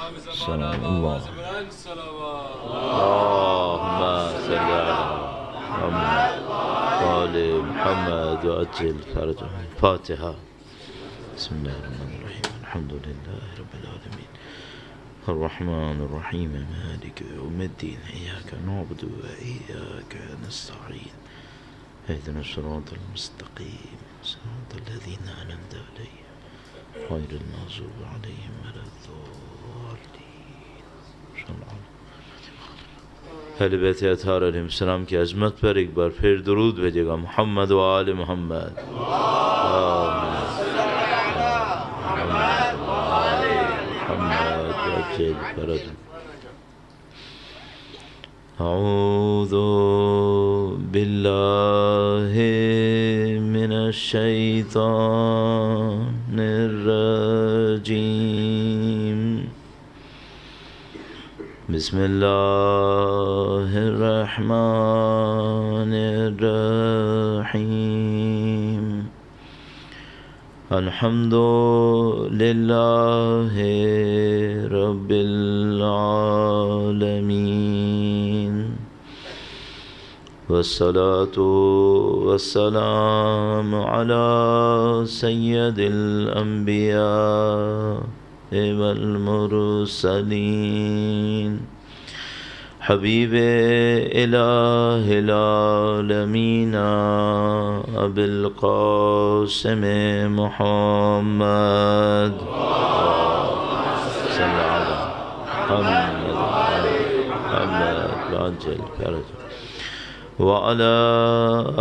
سلام اللہ اللهم صل على محمد وآل محمد وعجل فرجهم. فاتحة. بسم الله الرحمن الرحيم. الحمد لله رب العالمين الرحمن الرحيم مالك يوم الدين إياك نعبد وإياك نستعين اهدنا الصراط المستقيم صراط الذين أنعمت عليهم غير المغضوب عليهم ولا الضالين. اہل بیت اطہار علیہ السلام کی عظمت پر ایک بار پھر درود بھیجے گا. محمد و آل محمد. اعوذ باللہ من الشیطان الرجیم. بسم اللہ الرحمن الرحیم. الحمد للہ رب العالمین والصلاة والسلام علی سید الانبیاء والمرسلین حبیب الہ العالمین ابی القاسم محمد صلی اللہ علیہ محمد وعلى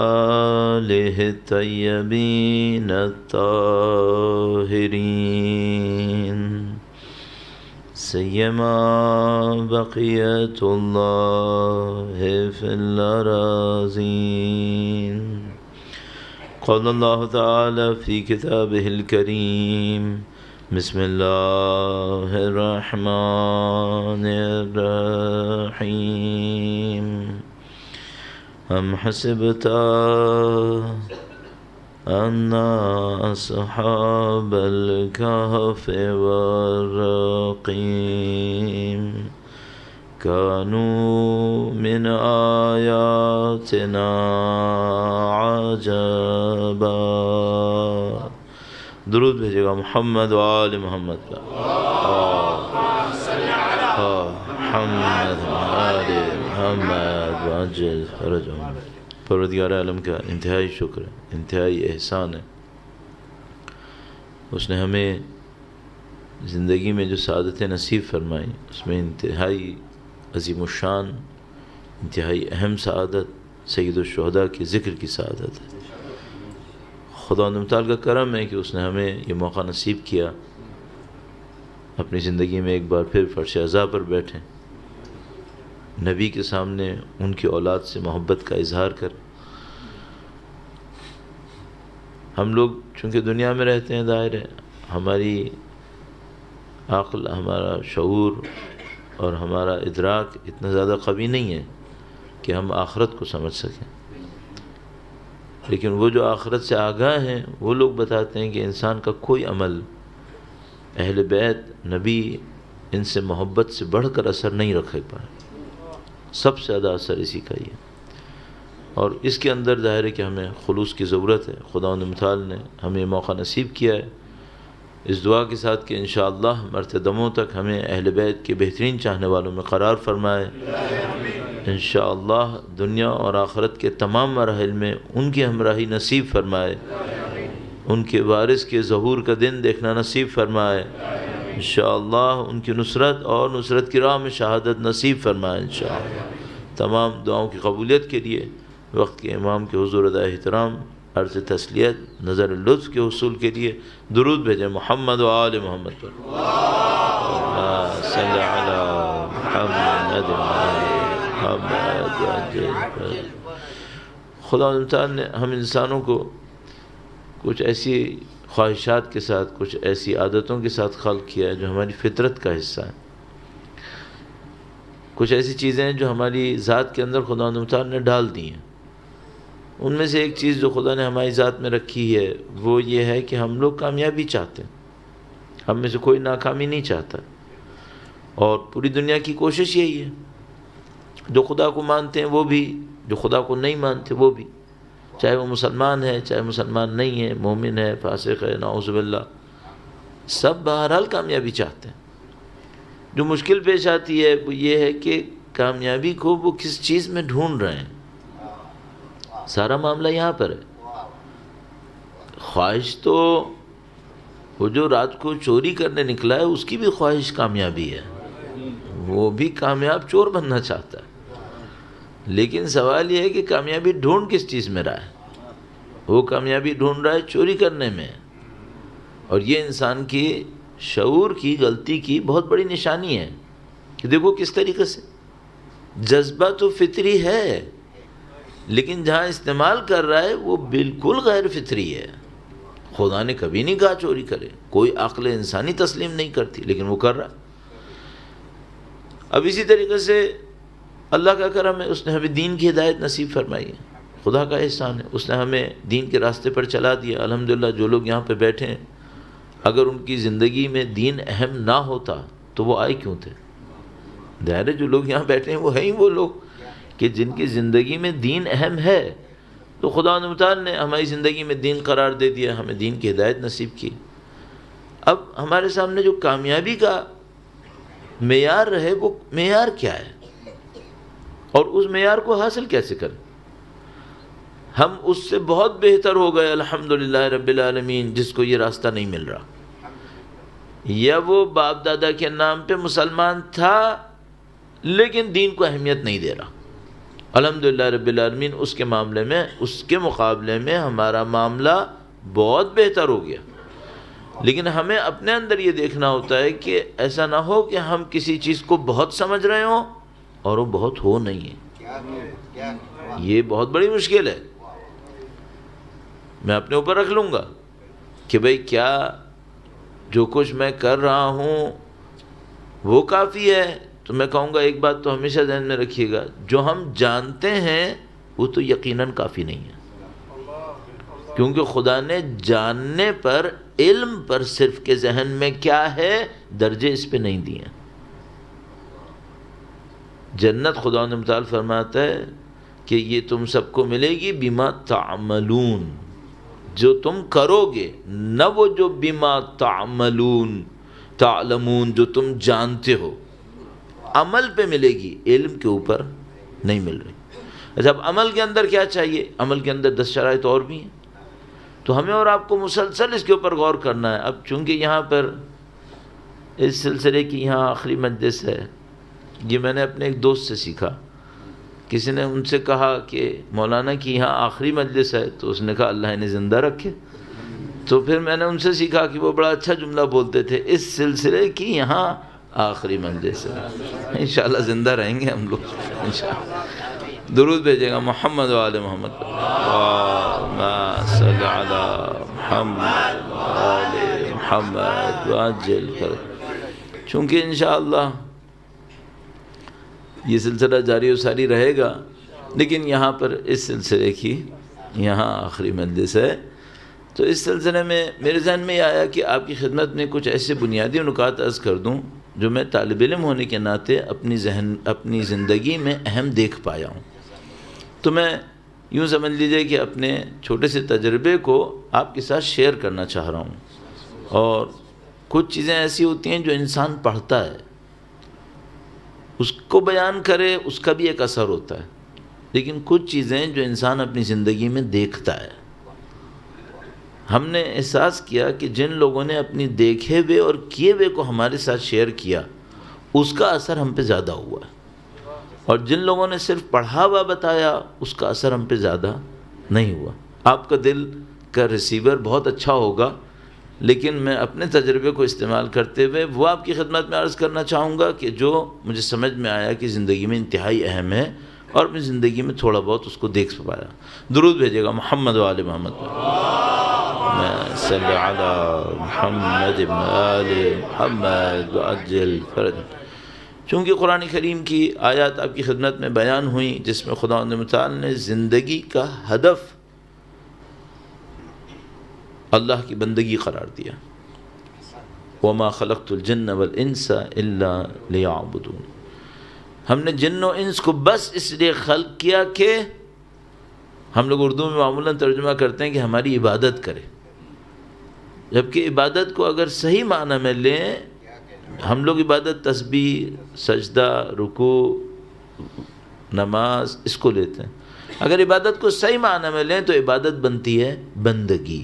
آلہ الطیبین الطاہرین سیما بقیت اللہ فی الأراضین. قال اللہ تعالی فی کتابہ الکریم. بسم اللہ الرحمن الرحیم. ام حسبت ان اصحاب الكهف والرقیم كانوا من آیاتنا عجبا. درود بھیجے گا محمد و آل محمد کا. محمد و آل محمد وعجل فرجهم. پروردگار عالم کا انتہائی شکر ہے، انتہائی احسان ہے. اس نے ہمیں زندگی میں جو سعادتیں نصیب فرمائیں اس میں انتہائی عظیم الشان، انتہائی اہم سعادت سید الشہداء کے ذکر کی سعادت ہے. خدا متعال کا کرم ہے کہ اس نے ہمیں یہ موقع نصیب کیا اپنی زندگی میں ایک بار پھر فرش عزا پر بیٹھیں، نبی کے سامنے ان کی اولاد سے محبت کا اظہار کریں. ہم لوگ چونکہ دنیا میں رہتے ہیں، ظاہر ہے ہماری عقل، ہمارا شعور اور ہمارا ادراک اتنا زیادہ قوی نہیں ہے کہ ہم آخرت کو سمجھ سکیں. لیکن وہ جو آخرت سے آگاہ ہیں وہ لوگ بتاتے ہیں کہ انسان کا کوئی عمل اہل بیت، نبی، ان سے محبت سے بڑھ کر اثر نہیں رکھ پائے. سب سے زیادہ اثر اسی کا ہی ہے. اور اس کے اندر ظاہر ہے کہ ہمیں خلوص کی ضرورت ہے. خدا متعال نے ہمیں یہ موقع نصیب کیا ہے اس دعا کے ساتھ کہ انشاءاللہ مرتے دموں تک ہمیں اہل بیت کے بہترین چاہنے والوں میں قرار فرمائے. انشاءاللہ دنیا اور آخرت کے تمام مراحل میں ان کی ہمراہی نصیب فرمائے. ان کے وارث کے ظہور کا دن دیکھنا نصیب فرمائے. انشاءاللہ ان کی نصرت اور نصرت کی راہ میں شہادت نصیب فرمائے. انشاءاللہ تمام دعاؤں کی قبولیت کے لیے وقت کے امام کے حضور ادائے احترام، عرض تسلیت، نظر لطف کے حصول کے لیے درود بھیجیں محمد و آل محمد پر. صلی علی محمد محمد. خدا تعالی نے ہم انسانوں کو کچھ ایسی خواہشات کے ساتھ، کچھ ایسی عادتوں کے ساتھ خلق کیا ہے جو ہماری فطرت کا حصہ ہے. کچھ ایسی چیزیں ہیں جو ہماری ذات کے اندر خدا تعالی نے ڈال دی ہیں. ان میں سے ایک چیز جو خدا نے ہماری ذات میں رکھی ہے وہ یہ ہے کہ ہم لوگ کامیابی چاہتے ہیں. ہم میں سے کوئی ناکامی نہیں چاہتا. اور پوری دنیا کی کوشش یہی ہے، جو خدا کو مانتے ہیں وہ بھی، جو خدا کو نہیں مانتے وہ بھی، چاہے وہ مسلمان ہے چاہے مسلمان نہیں ہے، مومن ہے فاسق ہے، نعوذ باللہ، سب بہرحال کامیابی چاہتے ہیں۔ جو مشکل پیش آتی ہے وہ یہ ہے کہ کامیابی کو وہ کس چیز میں ڈھونڈ رہے ہیں، سارا معاملہ یہاں پر ہے۔ خواہش تو وہ جو رات کو چوری کرنے نکلا ہے اس کی بھی خواہش کامیابی ہے، وہ بھی کامیاب چور بننا چاہتا ہے، لیکن سوال یہ ہے کہ کامیابی ڈھونڈ کس چیز میں رہا ہے؟ وہ کامیابی ڈھونڈ رہا ہے چوری کرنے میں، اور یہ انسان کی شعور کی غلطی کی بہت بڑی نشانی ہے کہ دیکھو کس طریقے سے جذبہ تو فطری ہے، لیکن جہاں استعمال کر رہا ہے وہ بالکل غیر فطری ہے۔ خدا نے کبھی نہیں کہا چوری کرے، کوئی عقل انسانی تسلیم نہیں کرتی، لیکن وہ کر رہا ہے۔ اب اسی طریقے سے اللہ کا کرم ہے، اس نے ہمیں دین کی ہدایت نصیب فرمائی ہے، خدا کا احسان ہے، اس نے ہمیں دین کے راستے پر چلا دیا۔ الحمدللہ جو لوگ یہاں پہ بیٹھے ہیں، اگر ان کی زندگی میں دین اہم نہ ہوتا تو وہ آئے کیوں تھے؟ ظاہر ہے جو لوگ یہاں بیٹھے ہیں وہ ہیں ہی وہ لوگ کہ جن کی زندگی میں دین اہم ہے، تو خدا متعال نے ہماری زندگی میں دین قرار دے دیا، ہمیں دین کی ہدایت نصیب کی۔ اب ہمارے سامنے جو کامیابی کا معیار رہے وہ معیار کیا ہے، اور اس معیار کو حاصل کیسے کریں؟ ہم اس سے بہت بہتر ہو گئے الحمدللہ رب العالمین جس کو یہ راستہ نہیں مل رہا، یا وہ باپ دادا کے نام پہ مسلمان تھا لیکن دین کو اہمیت نہیں دے رہا۔ الحمدللہ رب العالمین اس کے معاملے میں، اس کے مقابلے میں ہمارا معاملہ بہت بہتر ہو گیا، لیکن ہمیں اپنے اندر یہ دیکھنا ہوتا ہے کہ ایسا نہ ہو کہ ہم کسی چیز کو بہت سمجھ رہے ہوں اور وہ بہت ہو نہیں ہے۔ یہ بہت بڑی مشکل ہے۔ میں اپنے اوپر رکھ لوں گا کہ بھئی کیا جو کچھ میں کر رہا ہوں وہ کافی ہے، تو میں کہوں گا ایک بات تو ہمیشہ ذہن میں رکھیے گا، جو ہم جانتے ہیں وہ تو یقیناً کافی نہیں ہے، کیونکہ خدا نے جاننے پر، علم پر صرف کے ذہن میں کیا ہے درجے اس پہ نہیں دیے۔ جنت خدا نے متعال فرماتا ہے کہ یہ تم سب کو ملے گی بما تعملون، جو تم کرو گے، نہ وہ جو بما تعملون تعلمون جو تم جانتے ہو، عمل پہ ملے گی، علم کے اوپر نہیں مل رہی۔ اچھا اب عمل کے اندر کیا چاہیے؟ عمل کے اندر 10 شرائط اور بھی ہیں، تو ہمیں اور آپ کو مسلسل اس کے اوپر غور کرنا ہے۔ اب چونکہ یہاں پر اس سلسلے کی یہاں آخری مجلس ہے، یہ میں نے اپنے ایک دوست سے سیکھا، کسی نے ان سے کہا کہ مولانا کی یہاں آخری مجلس ہے، تو اس نے کہا اللہ انہیں زندہ رکھے۔ تو پھر میں نے ان سے سیکھا کہ وہ بڑا اچھا جملہ بولتے تھے، اس سلسلے کی یہاں آخری مجلس ہے، انشاءاللہ زندہ رہیں گے ہم لوگ انشاءاللہ۔ درود بھیجے گا محمد و آل محمد، اللہم صل علی محمد و آل محمد وعجل فرج۔ چونکہ انشاءاللہ یہ سلسلہ جاری و ساری رہے گا، لیکن یہاں پر اس سلسلے کی یہاں آخری مجلس ہے، تو اس سلسلے میں میرے ذہن میں یہ آیا کہ آپ کی خدمت میں کچھ ایسے بنیادی نکات عرض کر دوں جو میں طالب علم ہونے کے ناطے اپنی زندگی میں اہم دیکھ پایا ہوں۔ تو میں یوں سمجھ لیجئے کہ اپنے چھوٹے سے تجربے کو آپ کے ساتھ شیئر کرنا چاہ رہا ہوں، اور کچھ چیزیں ایسی ہوتی ہیں جو انسان پڑھتا ہے، اس کو بیان کرے اس کا بھی ایک اثر ہوتا ہے، لیکن کچھ چیزیں جو انسان اپنی زندگی میں دیکھتا ہے، ہم نے احساس کیا کہ جن لوگوں نے اپنی دیکھے ہوئے اور کیے ہوئے کو ہمارے ساتھ شیئر کیا اس کا اثر ہم پہ زیادہ ہوا ہے، اور جن لوگوں نے صرف پڑھا ہوا بتایا اس کا اثر ہم پہ زیادہ نہیں ہوا۔ آپ کا دل کا ریسیور بہت اچھا ہوگا، لیکن میں اپنے تجربے کو استعمال کرتے ہوئے وہ آپ کی خدمت میں عرض کرنا چاہوں گا کہ جو مجھے سمجھ میں آیا کہ زندگی میں انتہائی اہم ہے، اور اپنی زندگی میں تھوڑا بہت اس کو دیکھ پایا۔ درود بھیجے گا محمد و آل محمد، صلی علی محمد و آل محمد وعجل فرج۔ چونکہ قرآن کریم کی آیات آپ کی خدمت میں بیان ہوئیں جس میں خدا متعال نے زندگی کا ہدف اللہ کی بندگی قرار دیا، وما خلقت الجن والانس الا لیعبدون، ہم نے جن و انس کو بس اس لیے خلق کیا کہ ہم لوگ اردو میں معمولاً ترجمہ کرتے ہیں کہ ہماری عبادت کرے، جبکہ عبادت کو اگر صحیح معنی میں لیں، ہم لوگ عبادت تسبیح، سجدہ، رکوع، نماز اس کو لیتے ہیں، اگر عبادت کو صحیح معنی میں لیں تو عبادت بنتی ہے بندگی۔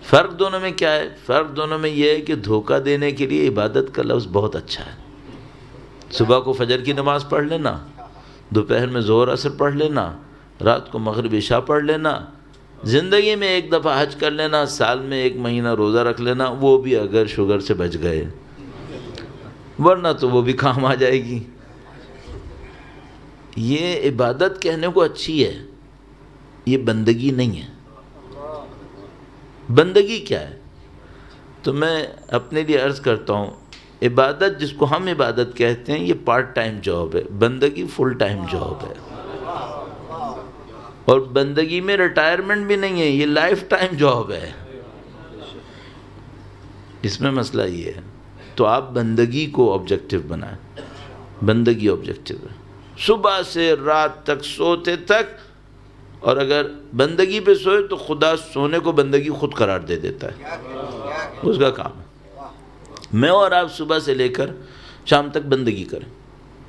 فرق دونوں میں کیا ہے؟ فرق دونوں میں یہ ہے کہ دھوکہ دینے کے لیے عبادت کا لفظ بہت اچھا ہے، صبح کو فجر کی نماز پڑھ لینا، دوپہر میں ظہر عصر پڑھ لینا، رات کو مغرب عشاء پڑھ لینا، زندگی میں ایک دفعہ حج کر لینا، سال میں 1 مہینہ روزہ رکھ لینا، وہ بھی اگر شوگر سے بچ گئے، ورنہ تو وہ بھی کام آ جائے گی۔ یہ عبادت کہنے کو اچھی ہے، یہ بندگی نہیں ہے۔ بندگی کیا ہے؟ تو میں اپنے لیے عرض کرتا ہوں، عبادت جس کو ہم عبادت کہتے ہیں یہ پارٹ ٹائم جاب ہے، بندگی فل ٹائم جاب ہے، اور بندگی میں ریٹائرمنٹ بھی نہیں ہے، یہ لائف ٹائم جاب ہے۔ اس میں مسئلہ یہ ہے، تو آپ بندگی کو آبجیکٹو بنائیں، بندگی آبجیکٹو ہے، صبح سے رات تک سوتے تک، اور اگر بندگی پہ سوئے تو خدا سونے کو بندگی خود قرار دے دیتا ہے، اس کا کام ہے۔ میں اور آپ صبح سے لے کر شام تک بندگی کریں،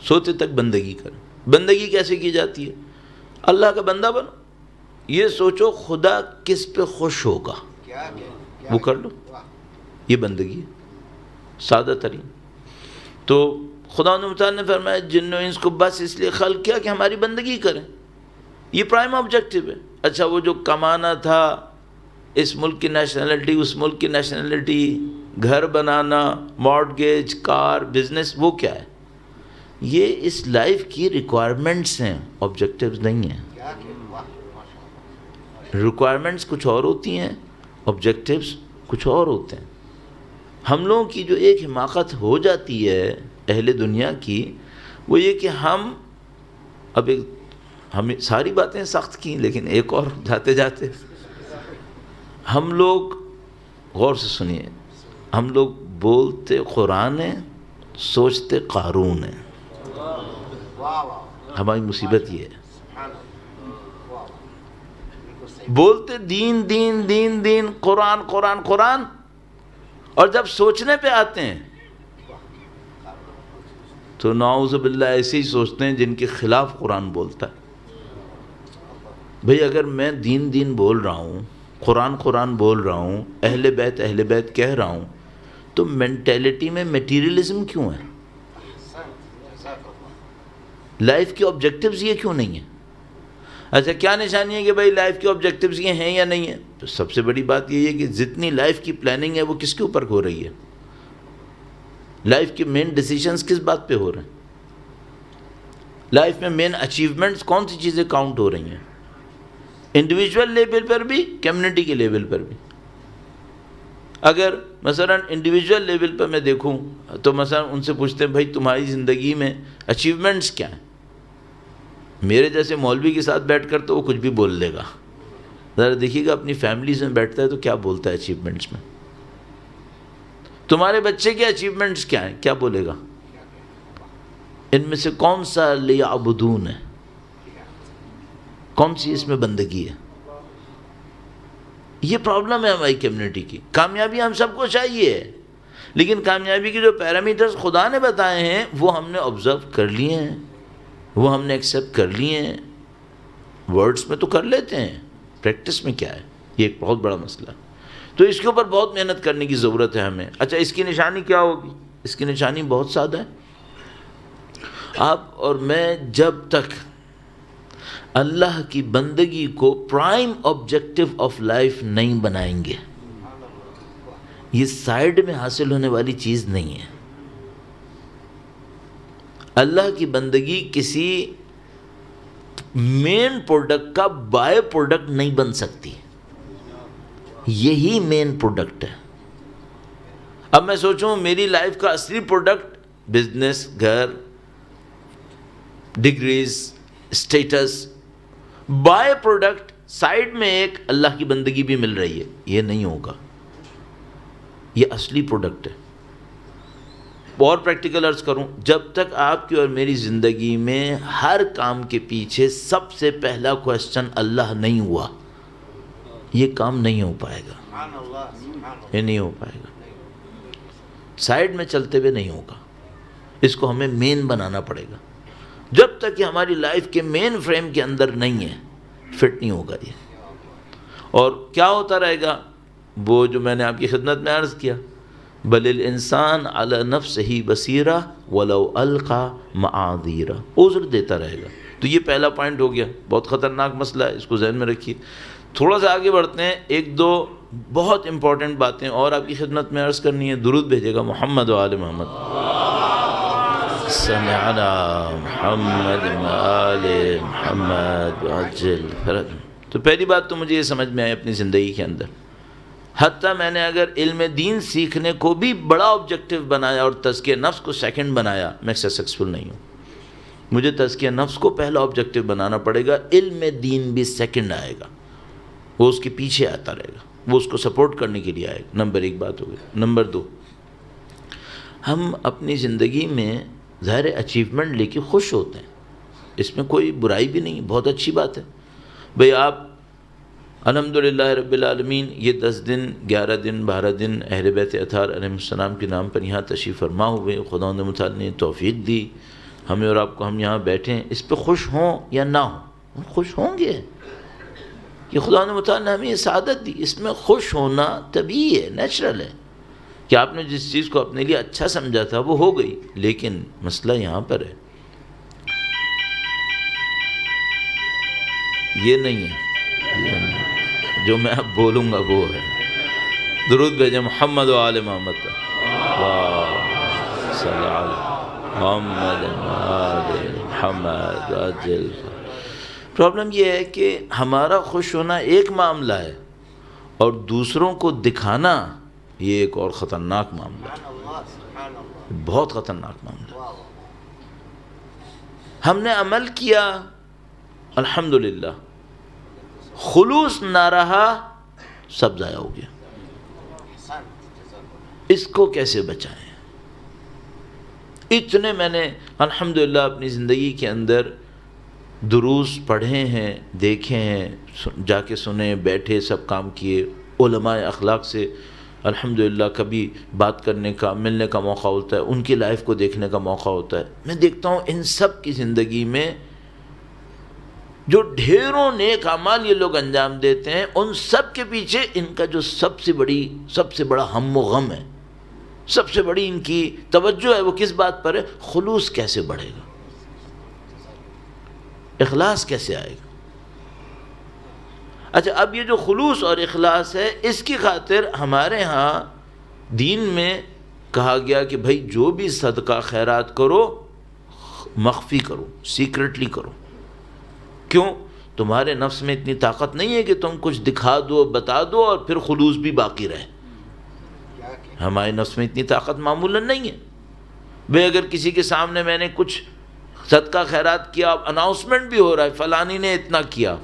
سوتے تک بندگی کریں۔ بندگی کیسے کی جاتی ہے؟ اللہ کا بندہ بنو، یہ سوچو خدا کس پہ خوش ہوگا وہ کر لو، یہ بندگی ہے سادہ ترین۔ تو خدا متعال نے فرمایا جن و انس کو بس اس لیے خلق کیا کہ ہماری بندگی کریں، یہ پرائم آبجیکٹو ہے۔ اچھا وہ جو کمانا تھا، اس ملک کی نیشنلٹی، اس ملک کی نیشنلٹی، گھر بنانا، مارٹگیج، کار، بزنس، وہ کیا ہے؟ یہ اس لائف کی ریکوائرمنٹس ہیں، آبجیکٹیوز نہیں ہیں۔ ریکوائرمنٹس کچھ اور ہوتی ہیں، آبجیکٹیوز کچھ اور ہوتے ہیں۔ ہم لوگوں کی جو ایک حماقت ہو جاتی ہے اہل دنیا کی، وہ یہ کہ ہمیں ساری باتیں سخت کی، لیکن ایک اور جاتے جاتے ہم لوگ، غور سے سنیے، ہم لوگ بولتے قرآن ہیں، سوچتے قارون ہیں۔ ہماری مصیبت یہ ہے، بولتے دین دین دین دین، قرآن قرآن قرآن، اور جب سوچنے پہ آتے ہیں تو نعوذ باللہ ایسے ہی سوچتے ہیں جن کے خلاف قرآن بولتا ہے۔ بھئی اگر میں دین دین بول رہا ہوں، قرآن قرآن بول رہا ہوں، اہل بیت کہہ رہا ہوں، تو مینٹیلٹی میں میٹیریلزم کیوں ہے؟ لائف کے آبجیکٹیوز یہ کیوں نہیں ہیں؟ اچھا کیا نشانی ہے کہ بھئی لائف کے آبجیکٹیوز یہ ہیں یا نہیں ہیں؟ تو سب سے بڑی بات یہ ہے کہ جتنی لائف کی پلاننگ ہے وہ کس کے اوپر ہو رہی ہے؟ لائف کے مین ڈیسیشنز کس بات پہ ہو رہے ہیں؟ لائف میں مین اچیومنٹس کون سی چیزیں کاؤنٹ ہو رہی ہیں؟ انڈیویجول لیول پر بھی، کمیونٹی کے لیول پر بھی۔ اگر مثلا انڈیویجول لیول پر میں دیکھوں تو مثلا ان سے پوچھتے ہیں بھائی تمہاری زندگی میں اچیومنٹس کیا ہیں؟ میرے جیسے مولوی کے ساتھ بیٹھ کر تو وہ کچھ بھی بول لے گا، ذرا دیکھیے گا اپنی فیملیز میں بیٹھتا ہے تو کیا بولتا ہے اچیومنٹس میں۔ تمہارے بچے کے اچیومنٹس کیا ہیں؟ کیا بولے گا؟ ان میں سے کون سا لیعبدون ہے؟ کون سی اس میں بندگی ہے؟ یہ پرابلم ہے ہماری کمیونٹی کی۔ کامیابی ہم سب کو چاہیے، لیکن کامیابی کے جو پیرامیٹرز خدا نے بتائے ہیں وہ ہم نے آبزرو کر لیے ہیں، وہ ہم نے ایکسیپٹ کر لیے ہیں۔ ورڈز میں تو کر لیتے ہیں، پریکٹس میں کیا ہے؟ یہ ایک بہت بڑا مسئلہ ہے۔ تو اس کے اوپر بہت محنت کرنے کی ضرورت ہے ہمیں۔ اچھا اس کی نشانی کیا ہوگی؟ اس کی نشانی بہت سادہ ہے۔ آپ اور میں جب تک اللہ کی بندگی کو پرائم آبجیکٹو آف لائف نہیں بنائیں گے، یہ سائیڈ میں حاصل ہونے والی چیز نہیں ہے۔ اللہ کی بندگی کسی مین پروڈکٹ کا بائی پروڈکٹ نہیں بن سکتی، یہی مین پروڈکٹ ہے۔ اب میں سوچوں میری لائف کا اصلی پروڈکٹ بزنس، گھر، degrees, status, by product side میں ایک اللہ کی بندگی بھی مل رہی ہے، یہ نہیں ہوگا۔ یہ اصلی پروڈکٹ ہے۔ اور پریکٹیکل عرض کروں، جب تک آپ کی اور میری زندگی میں ہر کام کے پیچھے سب سے پہلا کویسچن اللہ نہیں ہوا، یہ کام نہیں ہو پائے گا، یہ نہیں ہو پائے گا، سائیڈ میں چلتے ہوئے نہیں ہوگا، اس کو ہمیں مین بنانا پڑے گا۔ جب تک یہ ہماری لائف کے مین فریم کے اندر نہیں ہے، فٹ نہیں ہوگا یہ۔ اور کیا ہوتا رہے گا؟ وہ جو میں نے آپ کی خدمت میں عرض کیا، بل الانسان علی نفسہ بصیرہ ولو القی معاذیرہ، عذر دیتا رہے گا۔ تو یہ پہلا پوائنٹ ہو گیا، بہت خطرناک مسئلہ ہے، اس کو ذہن میں رکھیے۔ تھوڑا سا آگے بڑھتے ہیں، ایک دو بہت امپورٹنٹ باتیں اور آپ کی خدمت میں عرض کرنی ہے۔ درود بھیجے گا محمد و آل محمد، صلی علی محمد و آل محمد وعجل فرج۔ تو پہلی بات تو مجھے یہ سمجھ میں آئی اپنی زندگی کے اندر، حتیٰ میں نے اگر علم دین سیکھنے کو بھی بڑا آبجیکٹو بنایا اور تزکیہ نفس کو سیکنڈ بنایا، میں سکسیسفل نہیں ہوں۔ مجھے تزکیہ نفس کو پہلا آبجیکٹو بنانا پڑے گا، علم دین بھی سیکنڈ آئے گا، وہ اس کے پیچھے آتا رہے گا، وہ اس کو سپورٹ کرنے کے لیے آئے گا۔ نمبر ایک بات ہو گئی۔ نمبر دو، ہم اپنی زندگی میں ظاہر اچیومنٹ لے کے خوش ہوتے ہیں، اس میں کوئی برائی بھی نہیں، بہت اچھی بات ہے۔ بھئی آپ الحمدللہ رب العالمین یہ 10 دن 11 دن 12 دن اہل بیت اطہار علیہ السلام کے نام پر یہاں تشریف فرما ہوئے، خداوند متعال نے توفیق دی ہمیں اور آپ کو، ہم یہاں بیٹھے ہیں، اس پہ خوش ہوں یا نہ ہوں، ہم خوش ہوں گے کہ خداوند متعال نے ہمیں یہ سعادت دی۔ اس میں خوش ہونا طبیعی ہے، نیچرل ہے کہ آپ نے جس چیز کو اپنے لیے اچھا سمجھا تھا وہ ہو گئی، لیکن مسئلہ یہاں پر ہے، یہ نہیں ہے جو میں اب بولوں گا وہ ہے۔ درود بھیجیں محمد و آل محمد، صلی علی محمد و آل محمد وعجل۔ پرابلم یہ ہے کہ ہمارا خوش ہونا ایک معاملہ ہے اور دوسروں کو دکھانا یہ ایک اور خطرناک معاملہ ہے، بہت خطرناک معاملہ۔ ہم نے عمل کیا الحمدللہ، خلوص نہ رہا، سب ضائع ہو گیا، اس کو کیسے بچائیں؟ اتنے میں نے الحمدللہ اپنی زندگی کے اندر دروس پڑھے ہیں، دیکھے ہیں، جا کے سنے، بیٹھے، سب کام کیے، علماء اخلاق سے الحمدللہ کبھی بات کرنے کا، ملنے کا موقع ہوتا ہے، ان کی لائف کو دیکھنے کا موقع ہوتا ہے۔ میں دیکھتا ہوں ان سب کی زندگی میں جو ڈھیروں نیک اعمال یہ لوگ انجام دیتے ہیں، ان سب کے پیچھے ان کا جو سب سے بڑا ہم و غم ہے، سب سے بڑی ان کی توجہ ہے، وہ کس بات پر ہے؟ خلوص کیسے بڑھے گا، اخلاص کیسے آئے گا۔ اچھا، اب یہ جو خلوص اور اخلاص ہے، اس کی خاطر ہمارے ہاں دین میں کہا گیا کہ بھائی جو بھی صدقہ خیرات کرو مخفی کرو، سیکرٹلی کرو۔ کیوں؟ تمہارے نفس میں اتنی طاقت نہیں ہے کہ تم کچھ دکھا دو، بتا دو اور پھر خلوص بھی باقی رہے۔ ہمارے نفس میں اتنی طاقت معمولاً نہیں ہے۔ بھئی اگر کسی کے سامنے میں نے کچھ صدقہ خیرات کیا، اناؤنسمنٹ بھی ہو رہا ہے فلانی نے اتنا کیا،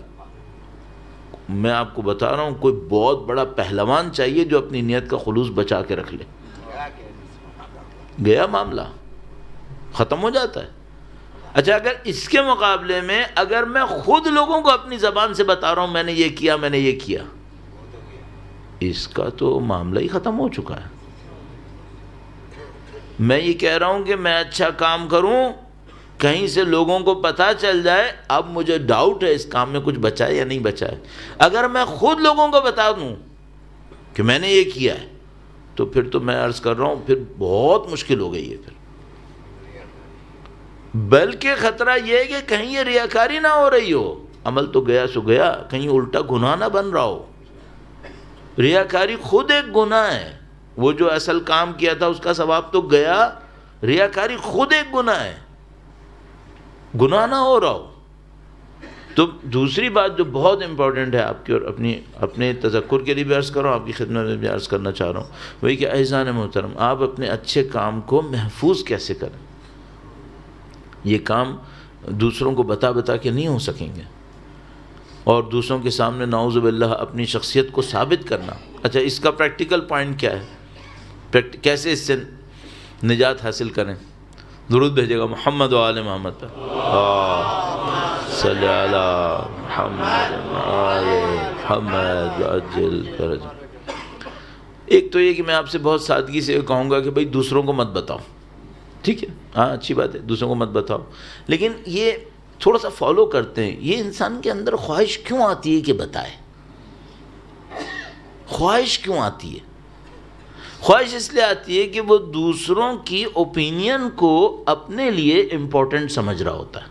میں آپ کو بتا رہا ہوں کوئی بہت بڑا پہلوان چاہیے جو اپنی نیت کا خلوص بچا کے رکھ لے، گیا معاملہ، ختم ہو جاتا ہے۔ اچھا، اگر اس کے مقابلے میں اگر میں خود لوگوں کو اپنی زبان سے بتا رہا ہوں میں نے یہ کیا، میں نے یہ کیا، اس کا تو معاملہ ہی ختم ہو چکا ہے۔ میں یہ کہہ رہا ہوں کہ میں اچھا کام کروں، کہیں سے لوگوں کو پتہ چل جائے، اب مجھے ڈاؤٹ ہے اس کام میں کچھ بچا ہے یا نہیں بچا ہے۔ اگر میں خود لوگوں کو بتا دوں کہ میں نے یہ کیا ہے، تو پھر تو میں عرض کر رہا ہوں پھر بہت مشکل ہو گئی ہے۔ پھر بلکہ خطرہ یہ ہے کہ کہیں یہ ریاکاری نہ ہو رہی ہو، عمل تو گیا سو گیا، کہیں الٹا گناہ نہ بن رہا ہو۔ ریاکاری خود ایک گناہ ہے، وہ جو اصل کام کیا تھا اس کا ثواب تو گیا، ریاکاری خود ایک گناہ ہے، گناہ نہ ہو رہا ہو۔ تو دوسری بات جو بہت امپورٹنٹ ہے آپ کی اور اپنے تذکر کے لیے بھی عرض کر رہا ہوں، آپ کی خدمت میں بھی عرض کرنا چاہ رہا ہوں، وہی کہ عزیزان محترم، آپ اپنے اچھے کام کو محفوظ کیسے کریں۔ یہ کام دوسروں کو بتا کے نہیں ہو سکیں گے، اور دوسروں کے سامنے نعوذ باللہ اپنی شخصیت کو ثابت کرنا۔ اچھا، اس کا پریکٹیکل پوائنٹ کیا ہے؟ کیسے اس سے نجات حاصل کریں؟ درود بھیجے گا محمد و آل محمد پر، صلی علی محمد آل محمد عجل فرج۔ ایک تو یہ کہ میں آپ سے بہت سادگی سے کہوں گا کہ بھئی دوسروں کو مت بتاؤ، ٹھیک ہے، ہاں اچھی بات ہے، دوسروں کو مت بتاؤ، لیکن یہ تھوڑا سا فالو کرتے ہیں۔ یہ انسان کے اندر خواہش کیوں آتی ہے کہ بتائے؟ خواہش کیوں آتی ہے؟ خواہش اس لیے آتی ہے کہ وہ دوسروں کی اوپینین کو اپنے لیے امپورٹنٹ سمجھ رہا ہوتا ہے،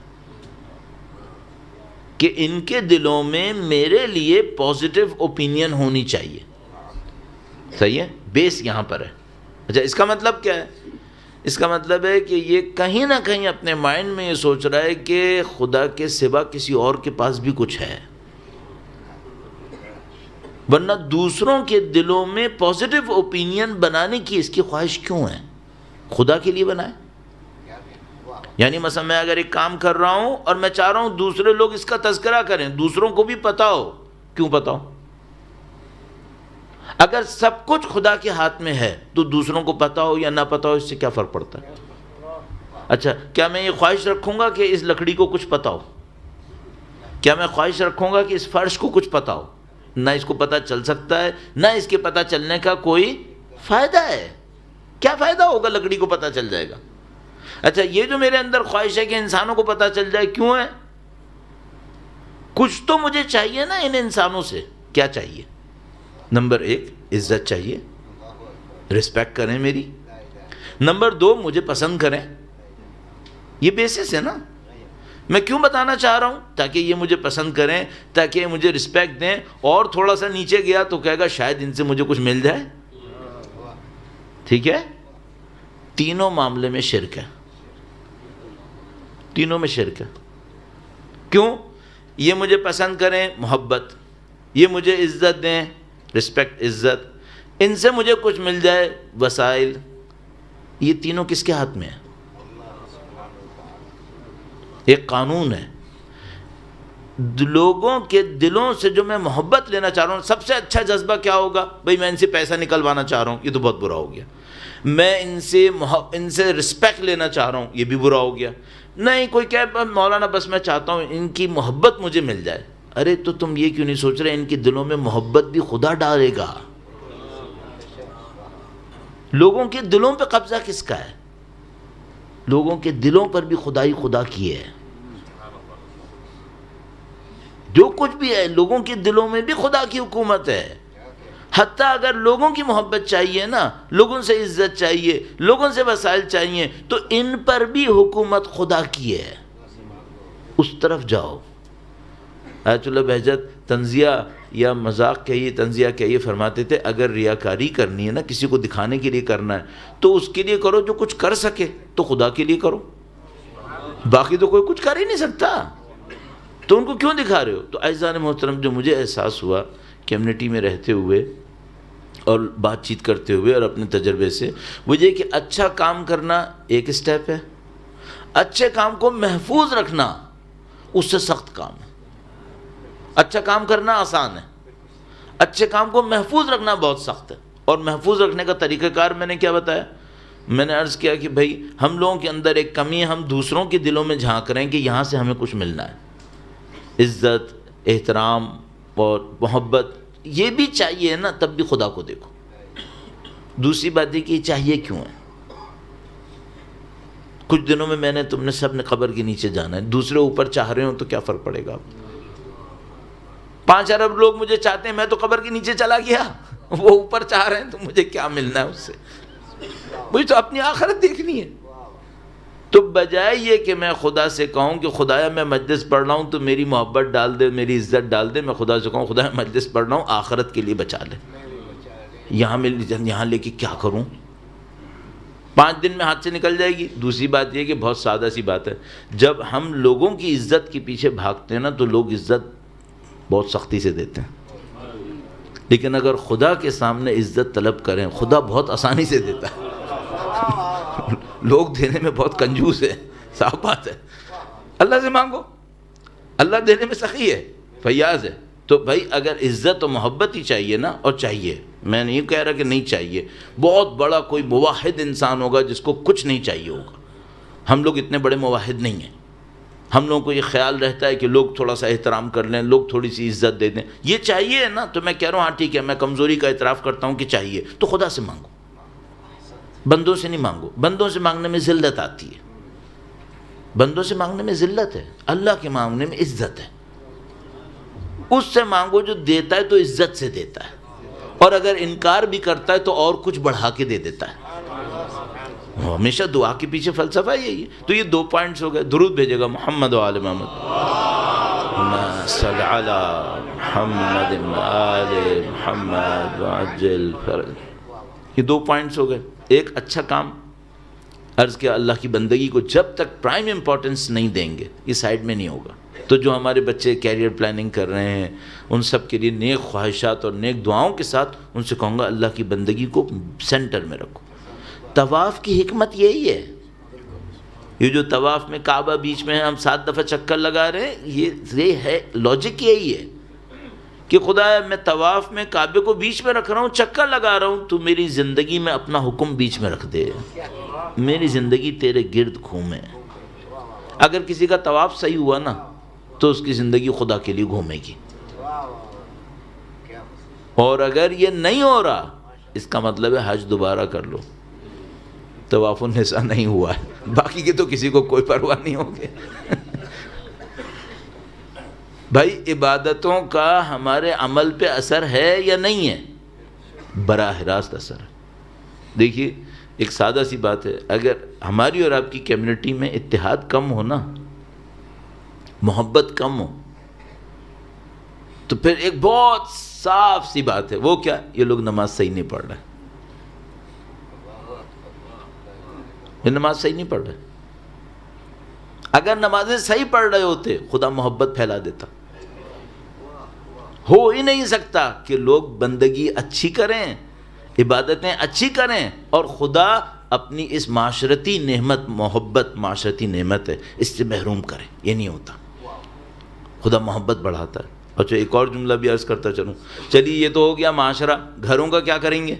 کہ ان کے دلوں میں میرے لیے پازیٹیو اوپینین ہونی چاہیے۔ صحیح ہے، بیس یہاں پر ہے۔ اچھا، اس کا مطلب کیا ہے؟ اس کا مطلب ہے کہ یہ کہیں نہ کہیں اپنے مائنڈ میں یہ سوچ رہا ہے کہ خدا کے سوا کسی اور کے پاس بھی کچھ ہے، ورنہ دوسروں کے دلوں میں پازیٹیو اوپینین بنانے کی اس کی خواہش کیوں ہے؟ خدا کے لیے بنائے۔ یعنی مثلا میں اگر ایک کام کر رہا ہوں اور میں چاہ رہا ہوں دوسرے لوگ اس کا تذکرہ کریں، دوسروں کو بھی پتا ہو، کیوں پتا ہو؟ اگر سب کچھ خدا کے ہاتھ میں ہے تو دوسروں کو پتا ہو یا نہ پتا ہو اس سے کیا فرق پڑتا ہے؟ اچھا، کیا میں یہ خواہش رکھوں گا کہ اس لکڑی کو کچھ پتا ہو؟ کیا میں خواہش رکھوں گا کہ اس فرش کو کچھ پتا ہو؟ نہ اس کو پتا چل سکتا ہے، نہ اس کے پتا چلنے کا کوئی فائدہ ہے۔ کیا فائدہ ہوگا؟ لکڑی کو پتا چل جائے گا۔ اچھا، یہ جو میرے اندر خواہش ہے کہ انسانوں کو پتا چل جائے، کیوں ہے؟ کچھ تو مجھے چاہیے نا ان انسانوں سے۔ کیا چاہیے؟ نمبر 1 عزت چاہیے، رسپیکٹ کریں میری۔ نمبر 2 مجھے پسند کریں۔ یہ بیسس ہے نا۔ میں کیوں بتانا چاہ رہا ہوں؟ تاکہ یہ مجھے پسند کریں، تاکہ یہ مجھے رسپیکٹ دیں، اور تھوڑا سا نیچے گیا تو کہے گا شاید ان سے مجھے کچھ مل جائے۔ ٹھیک ہے؟ تینوں معاملے میں شرک ہے، تینوں میں شرک ہے۔ کیوں؟ یہ مجھے پسند کریں، محبت، یہ مجھے عزت دیں، رسپیکٹ، عزت، ان سے مجھے کچھ مل جائے، وسائل، یہ تینوں کس کے ہاتھ میں ہے؟ ایک قانون ہے۔ لوگوں کے دلوں سے جو میں محبت لینا چاہ رہا ہوں، سب سے اچھا جذبہ کیا ہوگا؟ بھئی میں ان سے پیسہ نکلوانا چاہ رہا ہوں، یہ تو بہت برا ہو گیا۔ میں ان سے رسپیکٹ لینا چاہ رہا ہوں، یہ بھی برا ہو گیا۔ نہیں، کوئی کہے مولانا بس میں چاہتا ہوں ان کی محبت مجھے مل جائے۔ ارے تو تم یہ کیوں نہیں سوچ رہے ان کے دلوں میں محبت بھی خدا ڈالے گا؟ لوگوں کے دلوں پہ قبضہ کس کا ہے؟ لوگوں کے دلوں پر بھی خدائی خدا کی ہے۔ جو کچھ بھی ہے لوگوں کے دلوں میں بھی خدا کی حکومت ہے۔ حتیٰ اگر لوگوں کی محبت چاہیے نا، لوگوں سے عزت چاہیے، لوگوں سے وسائل چاہیے، تو ان پر بھی حکومت خدا کی ہے۔ اس طرف جاؤ۔ آیت اللہ بہجت تنزیہ یا مذاق کہیے، تنزیہ کہیے، فرماتے تھے اگر ریاکاری کرنی ہے نا، کسی کو دکھانے کے لیے کرنا ہے تو اس کے لیے کرو جو کچھ کر سکے، تو خدا کے لیے کرو، باقی تو کوئی کچھ کر ہی نہیں سکتا، تو ان کو کیوں دکھا رہے ہو؟ تو اعزان محترم، جو مجھے احساس ہوا کمیونٹی میں رہتے ہوئے اور بات چیت کرتے ہوئے اور اپنے تجربے سے، وہ یہ کہ اچھا کام کرنا ایک سٹیپ ہے، اچھے کام کو محفوظ رکھنا اس سے سخت کام ہے۔ اچھا کام کرنا آسان ہے، اچھے کام کو محفوظ رکھنا بہت سخت ہے۔ اور محفوظ رکھنے کا طریقہ کار میں نے کیا بتایا؟ میں نے عرض کیا کہ بھائی ہم لوگوں کے اندر ایک کمی ہے، ہم دوسروں کے دلوں میں جھانک رہے ہیں کہ یہاں سے ہمیں کچھ ملنا ہے، عزت، احترام اور محبت، یہ بھی چاہیے نا، تب بھی خدا کو دیکھو۔ دوسری بات یہ کہ یہ چاہیے کیوں ہے؟ کچھ دنوں میں تم نے سب نے قبر کے نیچے جانا ہے، دوسرے اوپر چاہ رہے ہوں تو کیا فرق پڑے گا؟ 5 ارب لوگ مجھے چاہتے ہیں، میں تو قبر کے نیچے چلا گیا، وہ اوپر چاہ رہے ہیں تو مجھے کیا ملنا ہے اس سے؟ مجھے تو اپنی آخرت دیکھنی ہے۔ تو بجائے یہ کہ میں خدا سے کہوں کہ خدایا میں مجلس پڑھ رہا ہوں تو میری محبت ڈال دے، میری عزت ڈال دے، میں خدا سے کہوں خدایا مجلس پڑھ رہا ہوں، آخرت کے لیے بچا لے، یہاں لے کے کیا کروں؟ 5 دن میں ہاتھ سے نکل جائے گی۔ دوسری بات یہ کہ بہت سادہ سی بات ہے، جب ہم لوگوں کی عزت کے پیچھے بھاگتے ہیں نا تو لوگ عزت بہت سختی سے دیتے ہیں، لیکن اگر خدا کے سامنے عزت طلب کریں، خدا بہت آسانی سے دیتا ہے۔ لوگ دینے میں بہت کنجوس ہے، صاف بات ہے۔ اللہ سے مانگو، اللہ دینے میں سخی ہے، فیاض ہے، تو بھائی اگر عزت و محبت ہی چاہیے نا، اور چاہیے، میں نہیں کہہ رہا کہ نہیں چاہیے، بہت بڑا کوئی موحد انسان ہوگا جس کو کچھ نہیں چاہیے ہوگا، ہم لوگ اتنے بڑے موحد نہیں ہیں، ہم لوگوں کو یہ خیال رہتا ہے کہ لوگ تھوڑا سا احترام کر لیں، لوگ تھوڑی سی عزت دے دیں، یہ چاہیے نا، تو میں کہہ رہا ہوں ہاں ٹھیک ہے، میں کمزوری کا اعتراف کرتا ہوں کہ چاہیے، تو خدا سے مانگو، بندوں سے نہیں مانگو، بندوں سے مانگنے میں ذلت آتی ہے، بندوں سے مانگنے میں ذلت ہے، اللہ کے مانگنے میں عزت ہے، اس سے مانگو جو دیتا ہے تو عزت سے دیتا ہے، اور اگر انکار بھی کرتا ہے تو اور کچھ بڑھا کے دے دیتا ہے، ہمیشہ دعا کے پیچھے فلسفہ یہی ہے۔ تو یہ 2 پوائنٹس ہو گئے، درود بھیجے گا محمد و آل محمد، اللہم صل علی محمد و آل محمد وعجل فرج، یہ 2 پوائنٹس ہو گئے۔ ایک اچھا کام عرض کیا، اللہ کی بندگی کو جب تک پرائم امپورٹنس نہیں دیں گے یہ سائیڈ میں نہیں ہوگا۔ تو جو ہمارے بچے کیریئر پلاننگ کر رہے ہیں ان سب کے لیے نیک خواہشات اور نیک دعاؤں کے ساتھ ان سے کہوں گا اللہ کی بندگی کو سینٹر میں رکھو۔ طواف کی حکمت یہی ہے، یہ جو طواف میں کعبہ بیچ میں ہم 7 دفعہ چکر لگا رہے ہیں، یہ ہے لاجک، یہی ہے کہ خدا میں طواف میں کعبے کو بیچ میں رکھ رہا ہوں، چکر لگا رہا ہوں، تو میری زندگی میں اپنا حکم بیچ میں رکھ دے، میری زندگی تیرے گرد گھومے۔ اگر کسی کا طواف صحیح ہوا نا تو اس کی زندگی خدا کے لیے گھومے گی، اور اگر یہ نہیں ہو رہا اس کا مطلب ہے حج دوبارہ کر لو، طواف النساء نہیں ہوا ہے، باقی کے تو کسی کو کوئی پرواہ نہیں ہوگی۔ بھائی عبادتوں کا ہمارے عمل پہ اثر ہے یا نہیں ہے؟ براہ راست اثر ہے۔ دیکھیے ایک سادہ سی بات ہے، اگر ہماری اور آپ کی کمیونٹی میں اتحاد کم ہو نا، محبت کم ہو، تو پھر ایک بہت صاف سی بات ہے، وہ کیا؟ یہ لوگ نماز صحیح نہیں پڑھ رہے، یہ نماز صحیح نہیں پڑھ رہے۔ اگر نمازیں صحیح پڑھ رہے ہوتے خدا محبت پھیلا دیتا۔ ہو ہی نہیں سکتا کہ لوگ بندگی اچھی کریں، عبادتیں اچھی کریں، اور خدا اپنی اس معاشرتی نعمت، محبت معاشرتی نعمت ہے، اس سے محروم کرے، یہ نہیں ہوتا۔ خدا محبت بڑھاتا ہے۔ اچھا ایک اور جملہ بھی عرض کرتا چلوں، چلیے یہ تو ہو گیا معاشرہ، گھروں کا کیا کریں گے؟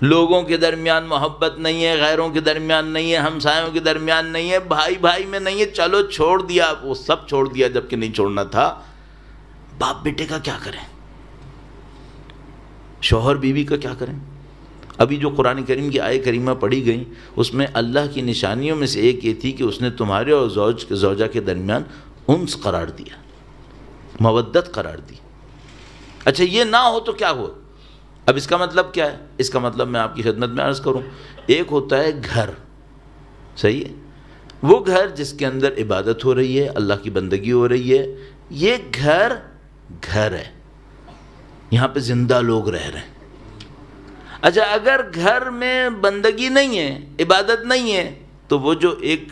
لوگوں کے درمیان محبت نہیں ہے، غیروں کے درمیان نہیں ہے، ہمسایوں کے درمیان نہیں ہے، بھائی بھائی میں نہیں ہے، چلو چھوڑ دیا، وہ سب چھوڑ دیا جب کہ نہیں چھوڑنا تھا۔ باپ بیٹے کا کیا کریں؟ شوہر بیوی کا کیا کریں؟ ابھی جو قرآن کریم کی آیت کریمہ پڑھی گئی اس میں اللہ کی نشانیوں میں سے ایک یہ تھی کہ اس نے تمہارے اور زوجہ کے درمیان انس قرار دیا، مودت قرار دی۔ اچھا یہ نہ ہو تو کیا ہو؟ اب اس کا مطلب کیا ہے؟ اس کا مطلب میں آپ کی خدمت میں عرض کروں، ایک ہوتا ہے گھر، صحیح ہے، وہ گھر جس کے اندر عبادت ہو رہی ہے، اللہ کی بندگی ہو رہی ہے، یہ گھر ہے، یہاں پہ زندہ لوگ رہ رہے ہیں۔ اچھا اگر گھر میں بندگی نہیں ہے، عبادت نہیں ہے، تو وہ جو ایک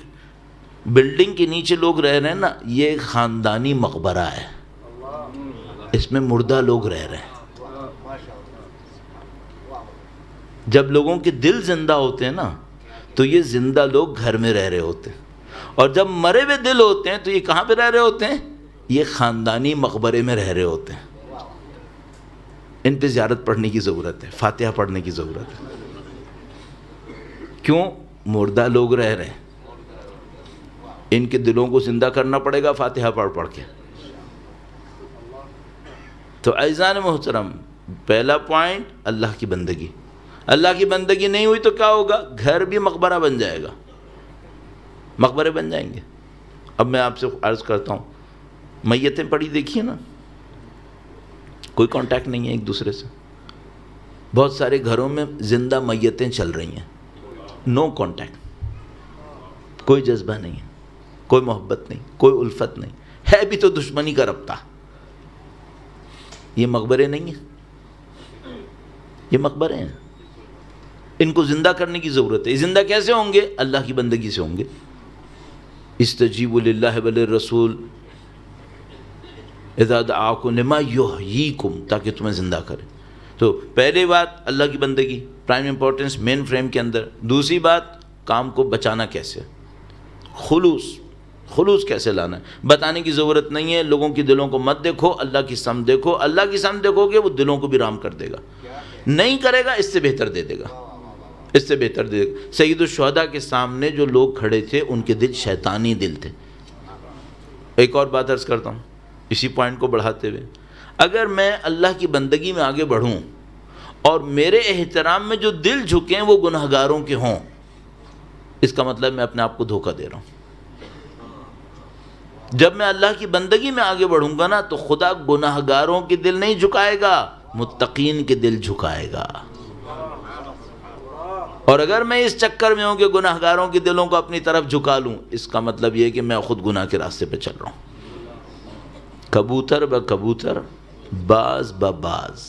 بلڈنگ کے نیچے لوگ رہ رہے ہیں نا، یہ ایک خاندانی مقبرہ ہے، اس میں مردہ لوگ رہ رہے ہیں۔ جب لوگوں کے دل زندہ ہوتے ہیں نا تو یہ زندہ لوگ گھر میں رہ رہے ہوتے ہیں، اور جب مرے ہوئے دل ہوتے ہیں تو یہ کہاں پہ رہ رہے ہوتے ہیں؟ یہ خاندانی مقبرے میں رہ رہے ہوتے ہیں۔ ان پہ زیارت پڑھنے کی ضرورت ہے، فاتحہ پڑھنے کی ضرورت ہے۔ کیوں؟ مردہ لوگ رہ رہے ہیں، ان کے دلوں کو زندہ کرنا پڑے گا فاتحہ پڑھ کے۔ تو عزیزان محترم، پہلا پوائنٹ اللہ کی بندگی۔ اللہ کی بندگی نہیں ہوئی تو کیا ہوگا؟ گھر بھی مقبرہ بن جائے گا، مقبرے بن جائیں گے۔ اب میں آپ سے عرض کرتا ہوں، میتیں پڑی دیکھیے نا، کوئی کانٹیکٹ نہیں ہے ایک دوسرے سے، بہت سارے گھروں میں زندہ میتیں چل رہی ہیں، نو کانٹیکٹ، کوئی جذبہ نہیں ہے، کوئی محبت نہیں، کوئی الفت نہیں ہے، بھی تو دشمنی کا رابطہ۔ یہ مقبرے نہیں ہیں، یہ مقبرے ہیں، ان کو زندہ کرنے کی ضرورت ہے۔ یہ زندہ کیسے ہوں گے؟ اللہ کی بندگی سے ہوں گے۔ استجیبوا للہ وللرسول اذا دعاکم لما یحییکم، تاکہ تمہیں زندہ کرے۔ تو پہلی بات اللہ کی بندگی، پرائم امپورٹنس مین فریم کے اندر۔ دوسری بات کام کو بچانا کیسے، خلوص، خلوص کیسے لانا ہے بتانے کی ضرورت نہیں ہے. لوگوں کی دلوں کو مت دیکھو, اللہ کی سمت دیکھو. اللہ کی سمت دیکھو گے وہ دلوں کو بھی رام کر دے گا, نہیں کرے گا اس سے بہتر دے دے گا, اس سے بہتر دے دے گا. سید الشہداء کے سامنے جو لوگ کھڑے تھے ان کے دل شیطانی دل تھے. ایک اور بات عرض کرتا ہوں اسی پوائنٹ کو بڑھاتے ہوئے, اگر میں اللہ کی بندگی میں آگے بڑھوں اور میرے احترام میں جو دل جھکیں وہ گناہگاروں کے ہوں, اس کا مطلب میں اپنے آپ کو دھوکہ دے رہا ہوں. جب میں اللہ کی بندگی میں آگے بڑھوں گا نا تو خدا گناہگاروں کے دل نہیں جھکائے گا, متقین کے دل جھکائے گا. اور اگر میں اس چکر میں ہوں کہ گناہگاروں کے دلوں کو اپنی طرف جھکا لوں, اس کا مطلب یہ کہ میں خود گناہ کے راستے پہ چل رہا ہوں. کبوتر بہ کبوتر, باز بہ باز.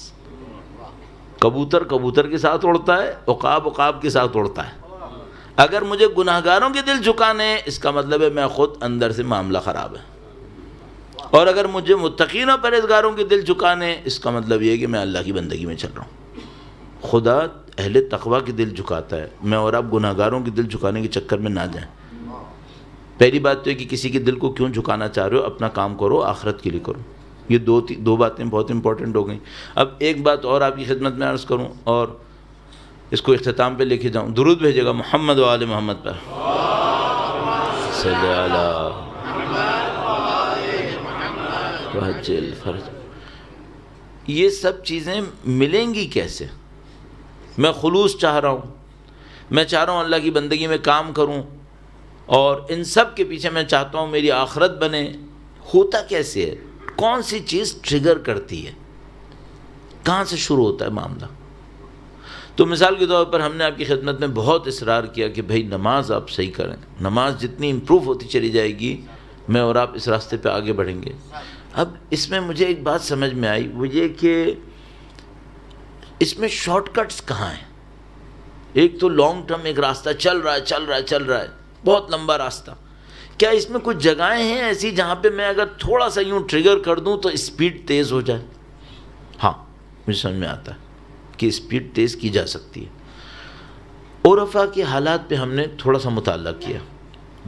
کبوتر کبوتر کے ساتھ اڑتا ہے, عقاب عقاب کے ساتھ اڑتا ہے. اگر مجھے گناہگاروں کے دل جھکانے اس کا مطلب ہے میں خود اندر سے معاملہ خراب ہے. اور اگر مجھے متقین و پرہیزگاروں کے دل جھکانے اس کا مطلب یہ ہے کہ میں اللہ کی بندگی میں چل رہا ہوں. خدا اہل تقوی کے دل جھکاتا ہے, میں اور آپ گناہگاروں کے دل جھکانے کے چکر میں نہ جائیں. پہلی بات تو ہے کہ کسی کے دل کو کیوں جھکانا چاہ رہے ہو, اپنا کام کرو, آخرت کے لیے کرو. یہ دو باتیں بہت امپورٹنٹ ہو گئیں. اب ایک بات اور آپ کی خدمت میں عرض کروں اور اس کو اختتام پہ لے کے جاؤں. درود بھیجے گا محمد و آل محمد پر. صلی اللہ وجل فرج. یہ سب چیزیں ملیں گی کیسے؟ میں خلوص چاہ رہا ہوں, میں چاہ رہا ہوں اللہ کی بندگی میں کام کروں, اور ان سب کے پیچھے میں چاہتا ہوں میری آخرت بنے. ہوتا کیسے ہے؟ کون سی چیز ٹریگر کرتی ہے؟ کہاں سے شروع ہوتا ہے معاملہ؟ تو مثال کے طور پر ہم نے آپ کی خدمت میں بہت اصرار کیا کہ بھائی نماز آپ صحیح کریں. نماز جتنی امپروو ہوتی چلی جائے گی میں اور آپ اس راستے پہ آگے بڑھیں گے. اب اس میں مجھے ایک بات سمجھ میں آئی, وہ یہ کہ اس میں شارٹ کٹس کہاں ہیں؟ ایک تو لانگ ٹرم ایک راستہ چل رہا ہے, بہت لمبا راستہ. کیا اس میں کچھ جگہیں ہیں ایسی جہاں پہ میں اگر تھوڑا سا یوں ٹریگر کر دوں تو اسپیڈ تیز ہو جائے؟ ہاں مجھے سمجھ میں آتا ہے کہ اسپیڈ تیز کی جا سکتی ہے. عرفا کے حالات پہ ہم نے تھوڑا سا مطالعہ کیا,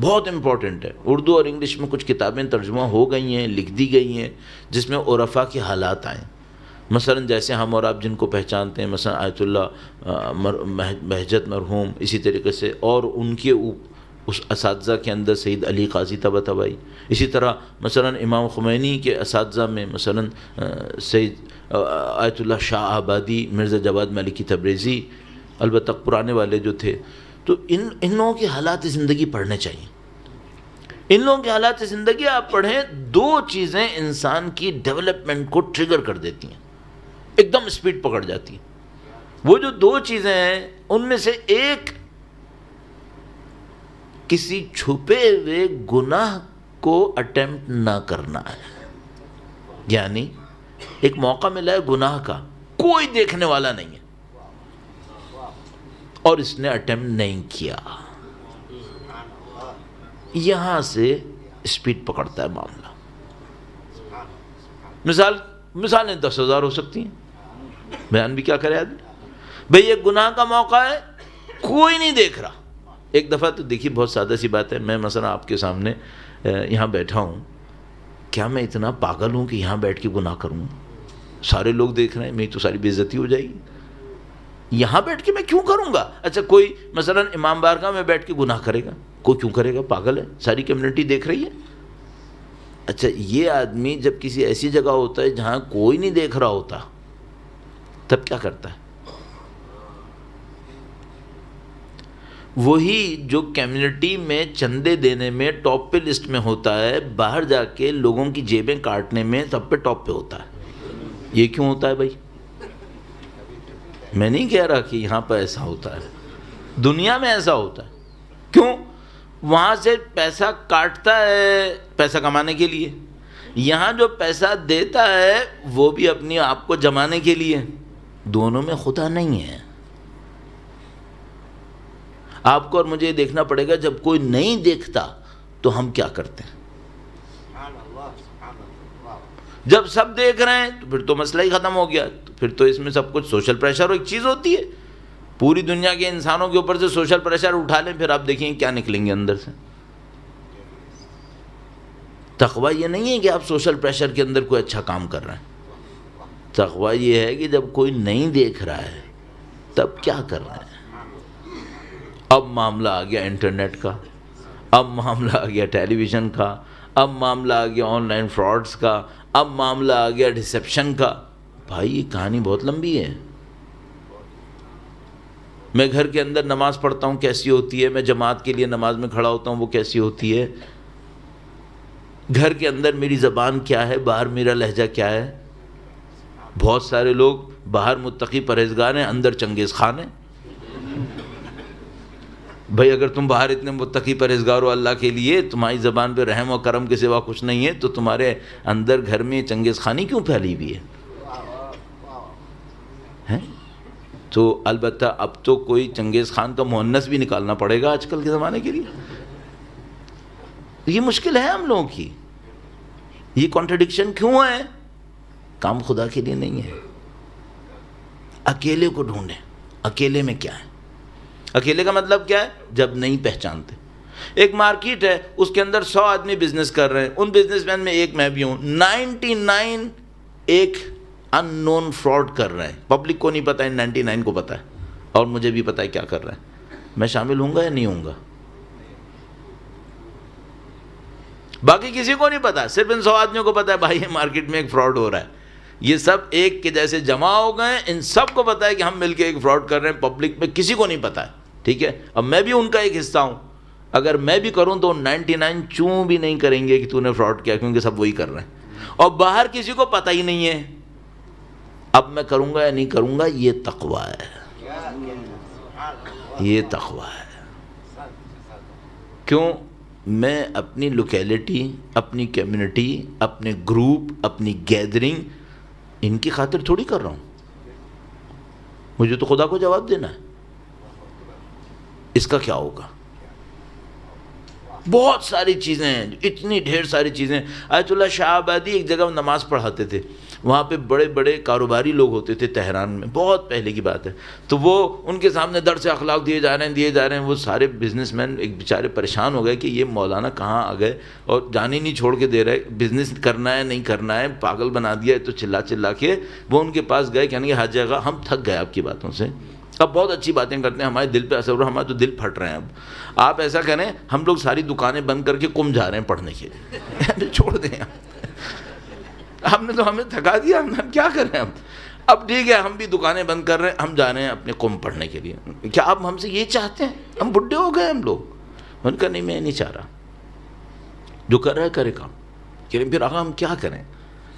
بہت امپورٹنٹ ہے. اردو اور انگلش میں کچھ کتابیں ترجمہ ہو گئی ہیں, لکھ دی گئی ہیں, جس میں عرفا کے حالات آئیں. مثلا جیسے ہم اور آپ جن کو پہچانتے ہیں, مثلا آیت اللہ بہجت مرحوم, اسی طریقے سے اور ان کے اس اساتذہ کے اندر سید علی قاضی طباطبائی, اسی طرح مثلا امام خمینی کے اساتذہ میں مثلا سید آیت اللہ شاہ آبادی, مرزا جواد ملکی تبریزی, البتہ پرانے والے جو تھے. تو ان لوگوں کے حالات زندگی پڑھنے چاہیے. ان لوگوں کے حالات زندگی آپ پڑھیں, دو چیزیں انسان کی ڈیولپمنٹ کو ٹریگر کر دیتی ہیں, ایک دم اسپیڈ پکڑ جاتی ہیں. وہ جو دو چیزیں ہیں ان میں سے ایک کسی چھپے ہوئے گناہ کو اٹیمپٹ نہ کرنا ہے. یعنی ایک موقع ملا ہے گناہ کا, کوئی دیکھنے والا نہیں ہے اور اس نے اٹیمپٹ نہیں کیا, یہاں سے اسپیڈ پکڑتا ہے معاملہ. مثالیں 10,000 ہو سکتی ہیں, بیان بھی کیا کرے آدمی. بھئی ایک گناہ کا موقع ہے, کوئی نہیں دیکھ رہا. ایک دفعہ تو دیکھیے بہت سادہ سی بات ہے, میں مثلا آپ کے سامنے یہاں بیٹھا ہوں, کیا میں اتنا پاگل ہوں کہ یہاں بیٹھ کے گناہ کروں؟ سارے لوگ دیکھ رہے ہیں, میری تو ساری بے عزتی ہو جائے گی. یہاں بیٹھ کے میں کیوں کروں گا؟ اچھا کوئی مثلا امام بارگاہ میں بیٹھ کے گناہ کرے گا, کوئی کیوں کرے گا؟ پاگل ہے, ساری کمیونٹی دیکھ رہی ہے. اچھا یہ آدمی جب کسی ایسی جگہ ہوتا ہے جہاں کوئی نہیں دیکھ رہا ہوتا, تب کیا کرتا ہے؟ وہی جو کمیونٹی میں چندے دینے میں ٹاپ پہ لسٹ میں ہوتا ہے, باہر جا کے لوگوں کی جیبیں کاٹنے میں سب پہ ٹاپ پہ ہوتا ہے. یہ کیوں ہوتا ہے بھائی؟ میں نہیں کہہ رہا کہ یہاں پہ ایسا ہوتا ہے, دنیا میں ایسا ہوتا ہے. کیوں؟ وہاں سے پیسہ کاٹتا ہے پیسہ کمانے کے لیے, یہاں جو پیسہ دیتا ہے وہ بھی اپنی آپ کو جمانے کے لیے. دونوں میں خدا نہیں ہے. آپ کو اور مجھے دیکھنا پڑے گا جب کوئی نہیں دیکھتا تو ہم کیا کرتے ہیں. جب سب دیکھ رہے ہیں تو پھر تو مسئلہ ہی ختم ہو گیا. تو پھر تو اس میں سب کچھ سوشل پریشر ایک چیز ہوتی ہے, پوری دنیا کے انسانوں کے اوپر سے سوشل پریشر اٹھا لیں, پھر آپ دیکھیں کیا نکلیں گے اندر سے. تقویٰ یہ نہیں ہے کہ آپ سوشل پریشر کے اندر کوئی اچھا کام کر رہے ہیں. تقویٰ یہ ہے کہ جب کوئی نہیں دیکھ رہا ہے تب کیا کر رہے ہیں. اب معاملہ آ گیا انٹرنیٹ کا، اب معاملہ آ گیا ٹیلی ویژن کا، اب معاملہ آ گیا آن لائن فراڈز کا، اب معاملہ آ گیا ڈسیپشن کا. بھائی یہ کہانی بہت لمبی ہے. میں گھر کے اندر نماز پڑھتا ہوں کیسی ہوتی ہے، میں جماعت کے لیے نماز میں کھڑا ہوتا ہوں وہ کیسی ہوتی ہے، گھر کے اندر میری زبان کیا ہے، باہر میرا لہجہ کیا ہے. بہت سارے لوگ باہر متقی پرہیزگار ہیں، اندر چنگیز خان ہیں. بھائی اگر تم باہر اتنے متقی پرہیزگار ہو اللہ کے لیے، تمہاری زبان پہ رحم و کرم کے سوا کچھ نہیں ہے، تو تمہارے اندر گھر میں چنگیز خانی کیوں پھیلی ہوئی ہے؟ تو البتہ اب تو کوئی چنگیز خان کا مؤنث بھی نکالنا پڑے گا آج کل کے زمانے کے لیے. یہ مشکل ہے ہم لوگوں کی. یہ کانٹرڈکشن کیوں ہے؟ کام خدا کے لیے نہیں ہے. اکیلے کو ڈھونڈیں. اکیلے میں کیا ہے؟ اکیلے کا مطلب کیا ہے؟ جب نہیں پہچانتے. ایک مارکیٹ ہے، اس کے اندر 100 آدمی بزنس کر رہے ہیں، ان بزنس مین میں ایک میں بھی ہوں. 99 ایک ان نون فراڈ کر رہے ہیں. پبلک کو نہیں پتہ ہے، 99 کو پتہ ہے، اور مجھے بھی پتہ ہے کیا کر رہے ہیں. میں شامل ہوں گا یا نہیں ہوں گا؟ باقی کسی کو نہیں پتا، صرف ان 100 آدمیوں کو پتا ہے بھائی یہ مارکیٹ میں ایک فراڈ ہو رہا ہے. یہ سب ایک کے جیسے جمع ہو گئے، ان سب کو پتا ہے کہ ہم مل کے ایک فراڈ کر رہے ہیں. پبلک میں کسی کو نہیں پتا ہے. ٹھیک ہے، اب میں بھی ان کا ایک حصہ ہوں. اگر میں بھی کروں تو 99 چوں بھی نہیں کریں گے کہ تو نے فراڈ کیا، کیونکہ سب وہی کر رہے ہیں. اور باہر کسی کو پتہ ہی نہیں ہے. اب میں کروں گا یا نہیں کروں گا، یہ تقویٰ ہے. یہ تقویٰ ہے. کیوں؟ میں اپنی لوکیلٹی، اپنی کمیونٹی، اپنے گروپ، اپنی گیدرنگ، ان کی خاطر تھوڑی کر رہا ہوں. مجھے تو خدا کو جواب دینا ہے. اس کا کیا ہوگا؟ بہت ساری چیزیں ہیں، اتنی ڈھیر ساری چیزیں. آیت اللہ شاہ آبادی ایک جگہ نماز پڑھاتے تھے. وہاں پہ بڑے بڑے کاروباری لوگ ہوتے تھے تہران میں، بہت پہلے کی بات ہے. تو وہ ان کے سامنے درس اخلاق دیے جا رہے ہیں. وہ سارے بزنس مین ایک بیچارے پریشان ہو گئے کہ یہ مولانا کہاں آ گئے اور جان ہی نہیں چھوڑ کے دے رہے. بزنس کرنا ہے نہیں کرنا ہے، پاگل بنا دیا ہے. تو چلا کے وہ ان کے پاس گئے، کہنے کہ ہر جگہ ہم تھک گئے آپ کی باتوں سے. اب بہت اچھی باتیں کرتے ہیں، ہمارے دل پہ اثر ہو رہا ہے، ہمارے تو دل پھٹ رہے ہیں. اب آپ ایسا کریں، ہم لوگ ساری دکانیں بند کر کے کم جا رہے ہیں پڑھنے کے لیے. چھوڑ دیں، ہم نے تو ہمیں تھکا دیا، ہم کیا کر رہے ہیں. اب ٹھیک ہے، ہم بھی دکانیں بند کر رہے ہیں، ہم جا رہے ہیں اپنے قوم پڑھنے کے لیے. کیا آپ ہم سے یہ چاہتے ہیں؟ ہم بڈھے ہو گئے ہم لوگ. ان کا نہیں، میں نہیں چاہ رہا. جو کر رہا ہے کرے کام. کہ پھر آقا ہم کیا کریں؟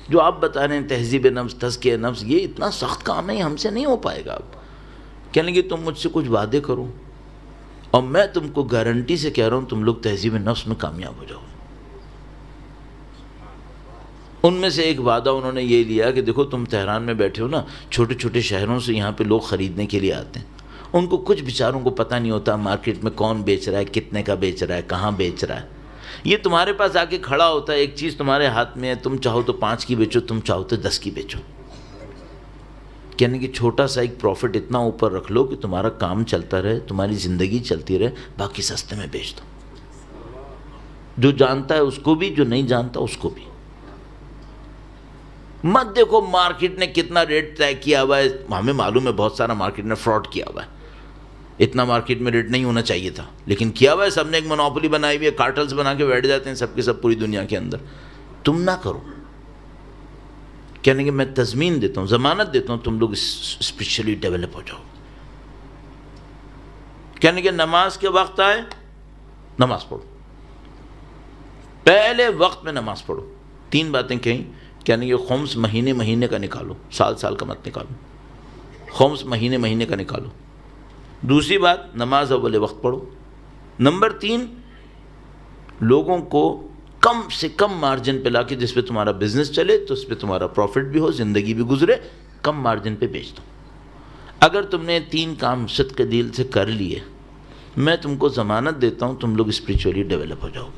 جو آپ بتا رہے ہیں تہذیب نفس، تزکیہ نفس، یہ اتنا سخت کام ہے، ہم سے نہیں ہو پائے گا. اب کہنے لگے تم مجھ سے کچھ وعدے کرو، اور میں تم کو گارنٹی سے کہہ رہا ہوں تم لوگ تہذیب نفس میں کامیاب ہو جاؤ. ان میں سے ایک وعدہ انہوں نے یہ لیا کہ دیکھو تم تہران میں بیٹھے ہو نا، چھوٹے چھوٹے شہروں سے یہاں پہ لوگ خریدنے کے لیے آتے ہیں. ان کو کچھ بیچاروں کو پتہ نہیں ہوتا مارکیٹ میں کون بیچ رہا ہے، کتنے کا بیچ رہا ہے، کہاں بیچ رہا ہے. یہ تمہارے پاس آ کے کھڑا ہوتا ہے، ایک چیز تمہارے ہاتھ میں ہے، تم چاہو تو 5 کی بیچو، تم چاہو تو 10 کی بیچو. کہنے کہ چھوٹا سا ایک پروفٹ اتنا اوپر رکھ لو کہ تمہارا کام چلتا رہے، تمہاری زندگی چلتی رہے، باقی سستے میں بیچ دو. جو جانتا ہے اس کو بھی، جو نہیں جانتا اس کو بھی. مت دیکھو مارکیٹ نے کتنا ریٹ طے کیا ہوا ہے. ہمیں معلوم ہے بہت سارا مارکیٹ نے فراڈ کیا ہوا ہے، اتنا مارکیٹ میں ریٹ نہیں ہونا چاہیے تھا، لیکن کیا ہوا ہے. سب نے ایک مونوپولی بنائی ہوئی ہے، کارٹلز بنا کے بیٹھ جاتے ہیں سب کے سب پوری دنیا کے اندر. تم نہ کرو. کہنے کہ میں تضمین دیتا ہوں، ضمانت دیتا ہوں تم لوگ اسپیشلی ڈیولپ ہو جاؤ. کہنے کہ نماز کے وقت آئے نماز پڑھو، پہلے وقت میں نماز پڑھو. 3 باتیں کہیں. کہنے کہ خمس مہینے کا نکالو، سال کا مت نکالو. خمس مہینے کا نکالو. دوسری بات، نماز اول وقت پڑھو. نمبر 3، لوگوں کو کم سے کم مارجن پہ لا کے، جس پہ تمہارا بزنس چلے تو اس پہ تمہارا پروفٹ بھی ہو، زندگی بھی گزرے، کم مارجن پہ بیچ دو. اگر تم نے 3 کام صدق دل سے کر لیے، میں تم کو ضمانت دیتا ہوں تم لوگ اسپریچولی ڈیولپ ہو جاؤ.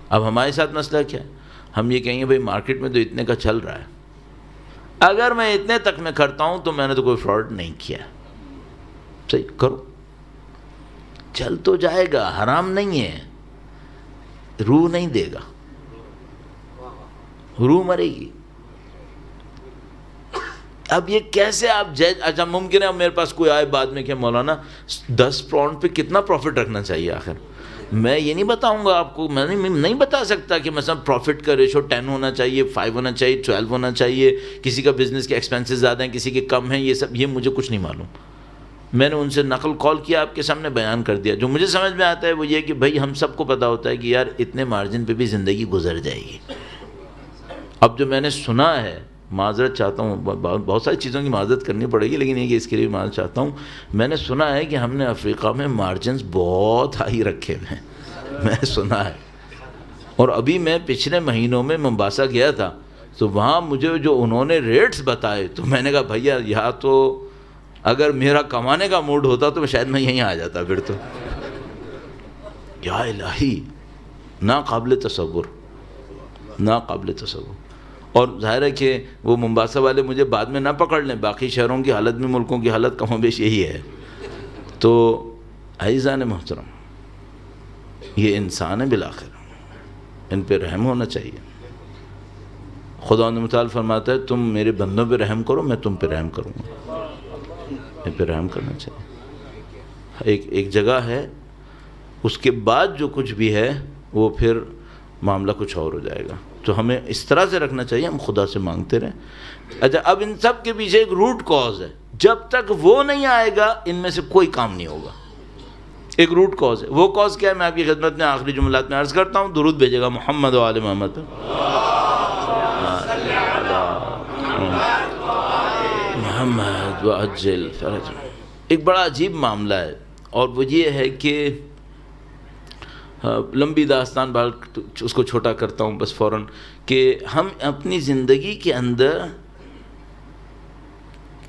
اب ہمارے ساتھ مسئلہ کیا ہے؟ ہم یہ کہیں گے بھائی مارکیٹ میں تو اتنے کا چل رہا ہے، اگر میں اتنے تک میں کرتا ہوں تو میں نے تو کوئی فراڈ نہیں کیا. صحیح کرو، چل تو جائے گا، حرام نہیں ہے. روح نہیں دے گا، روح مرے گی. اب یہ کیسے آپ اچھا ممکن ہے اب میرے پاس کوئی آئے بعد میں کہ مولانا 10 پاؤنڈ پہ کتنا پروفٹ رکھنا چاہیے آخر؟ میں یہ نہیں بتاؤں گا آپ کو، میں نہیں بتا سکتا کہ مثلا پروفٹ کا ریشو 10 ہونا چاہیے، 5 ہونا چاہیے، 12 ہونا چاہیے، کسی کا بزنس کے ایکسپینسز زیادہ ہیں، کسی کے کم ہیں، یہ سب یہ مجھے کچھ نہیں معلوم. میں نے ان سے نقل قول کیا، آپ کے سامنے بیان کر دیا. جو مجھے سمجھ میں آتا ہے وہ یہ کہ بھائی ہم سب کو پتہ ہوتا ہے کہ یار اتنے مارجن پہ بھی زندگی گزر جائے گی. اب جو میں نے سنا ہے، معذرت چاہتا ہوں، بہت ساری چیزوں کی معذرت کرنی پڑے گی لیکن یہ کہ اس کے لیے معذرت چاہتا ہوں، میں نے سنا ہے کہ ہم نے افریقہ میں مارجنز بہت ہائی رکھے ہوئے ہیں، میں سنا ہے. اور ابھی میں پچھلے مہینوں میں ممباسا گیا تھا تو وہاں مجھے جو انہوں نے ریٹس بتائے تو میں نے کہا بھیا یہاں تو اگر میرا کمانے کا موڈ ہوتا تو شاید میں یہیں آ جاتا. پھر تو یا الہی، ناقابل تصور، ناقابل تصور. اور ظاہر ہے کہ وہ ممباسا والے مجھے بعد میں نہ پکڑ لیں، باقی شہروں کی حالت میں، ملکوں کی حالت کم و بیش یہی ہے. تو عزیزان محترم، یہ انسان ہے بالآخر، ان پہ رحم ہونا چاہیے. خدا متعال فرماتا ہے تم میرے بندوں پہ رحم کرو، میں تم پہ رحم کروں گا. ان پہ رحم کرنا چاہیے. ایک جگہ ہے، اس کے بعد جو کچھ بھی ہے وہ پھر معاملہ کچھ اور ہو جائے گا. تو ہمیں اس طرح سے رکھنا چاہیے، ہم خدا سے مانگتے رہیں. اچھا اب ان سب کے پیچھے ایک روٹ کاز ہے، جب تک وہ نہیں آئے گا ان میں سے کوئی کام نہیں ہوگا. ایک روٹ کاز ہے. وہ کاز کیا ہے میں آپ کی خدمت میں آخری جملات میں عرض کرتا ہوں. درود بھیجے گا محمد و آل محمد. محمد وعجل فرج. ایک بڑا عجیب معاملہ ہے اور وہ یہ ہے کہ لمبی داستان بات اس کو چھوٹا کرتا ہوں بس فوراً، کہ ہم اپنی زندگی کے اندر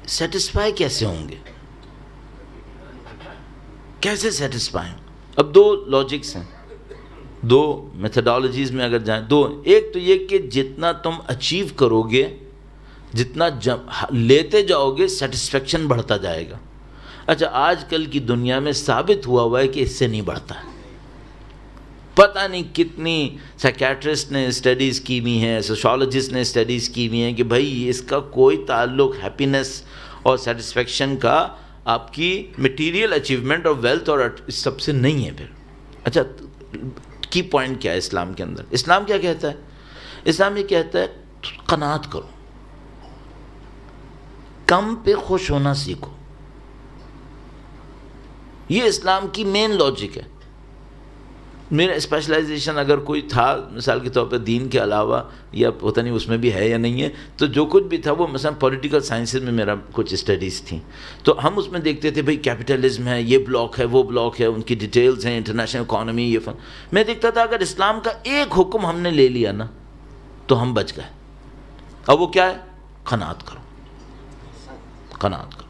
سیٹسفائی کیسے ہوں گے، کیسے سیٹسفائی ہوں. اب دو لاجکس ہیں، دو میتھڈالوجیز میں اگر جائیں، دو. ایک تو یہ کہ جتنا تم اچیو کرو گے، جتنا لیتے جاؤ گے، سیٹسفیکشن بڑھتا جائے گا. اچھا آج کل کی دنیا میں ثابت ہوا ہے کہ اس سے نہیں بڑھتا ہے. پتہ نہیں کتنی سائیکیٹرسٹ نے اسٹڈیز کی ہوئی ہیں، سوشالوجسٹ نے اسٹڈیز کی ہوئی ہیں کہ بھائی اس کا کوئی تعلق ہیپینس اور سیٹسفیکشن کا آپ کی مٹیریل اچیومنٹ اور ویلتھ اور اس سب سے نہیں ہے. پھر اچھا کی پوائنٹ کیا ہے اسلام کے اندر؟ اسلام کیا کہتا ہے؟ اسلام یہ کہتا ہے قناعت کرو، کم پہ خوش ہونا سیکھو. یہ اسلام کی مین لاجک ہے. میرا اسپیشلائزیشن اگر کوئی تھا مثال کے طور پہ دین کے علاوہ، یا پتہ نہیں اس میں بھی ہے یا نہیں ہے، تو جو کچھ بھی تھا وہ مثلا پولیٹیکل سائنسز میں میرا کچھ اسٹڈیز تھیں. تو ہم اس میں دیکھتے تھے بھئی کیپٹلزم ہے، یہ بلاک ہے، وہ بلاک ہے، ان کی ڈیٹیلز ہیں، انٹرنیشنل اکانومی، یہ فن. میں دیکھتا تھا اگر اسلام کا ایک حکم ہم نے لے لیا نا تو ہم بچ گئے. اب وہ کیا ہے؟ قناعت کرو، قناعت کرو.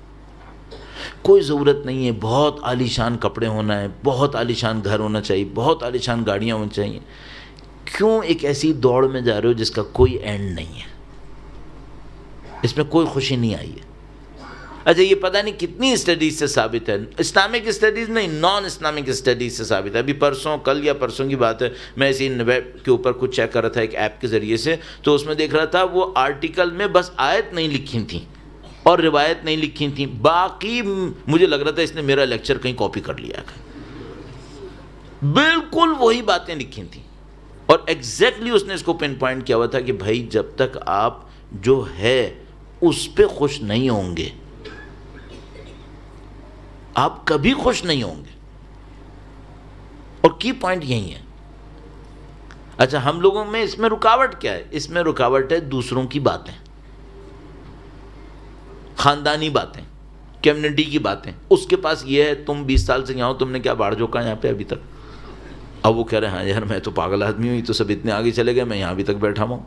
کوئی ضرورت نہیں ہے بہت عالی شان کپڑے ہونا ہے، بہت عالی شان گھر ہونا چاہیے، بہت عالی شان گاڑیاں ہونی چاہیے. کیوں ایک ایسی دوڑ میں جا رہے ہو جس کا کوئی اینڈ نہیں ہے، اس میں کوئی خوشی نہیں آئی ہے. اچھا یہ پتہ نہیں کتنی اسٹڈیز سے ثابت ہے، اسلامک اسٹڈیز نہیں، نان اسلامک اسٹڈیز سے ثابت ہے. ابھی کل یا پرسوں کی بات ہے، میں اسی ویب کے اوپر کچھ چیک کر رہا تھا ایک ایپ کے ذریعے سے، تو اس میں دیکھ رہا تھا وہ آرٹیکل میں بس آیت نہیں لکھی تھیں اور روایت نہیں لکھی تھیں، باقی مجھے لگ رہا تھا اس نے میرا لیکچر کہیں کاپی کر لیا ہے. بالکل وہی باتیں لکھی تھیں اور ایگزیکٹلی اس نے اس کو پن پوائنٹ کیا ہوا تھا کہ بھائی جب تک آپ جو ہے اس پہ خوش نہیں ہوں گے آپ کبھی خوش نہیں ہوں گے. اور کی پوائنٹ یہی ہے. اچھا ہم لوگوں میں اس میں رکاوٹ کیا ہے؟ اس میں رکاوٹ ہے دوسروں کی باتیں، خاندانی باتیں، کمیونٹی کی باتیں. اس کے پاس یہ ہے تم 20 سال سے یہاں ہو، تم نے کیا باڑ جھوکا یہاں پہ ابھی تک. اب وہ کہہ رہے ہیں ہاں یار میں تو پاگل آدمی ہوں، تو سب اتنے آگے چلے گئے، میں یہاں ابھی تک بیٹھا ہوں.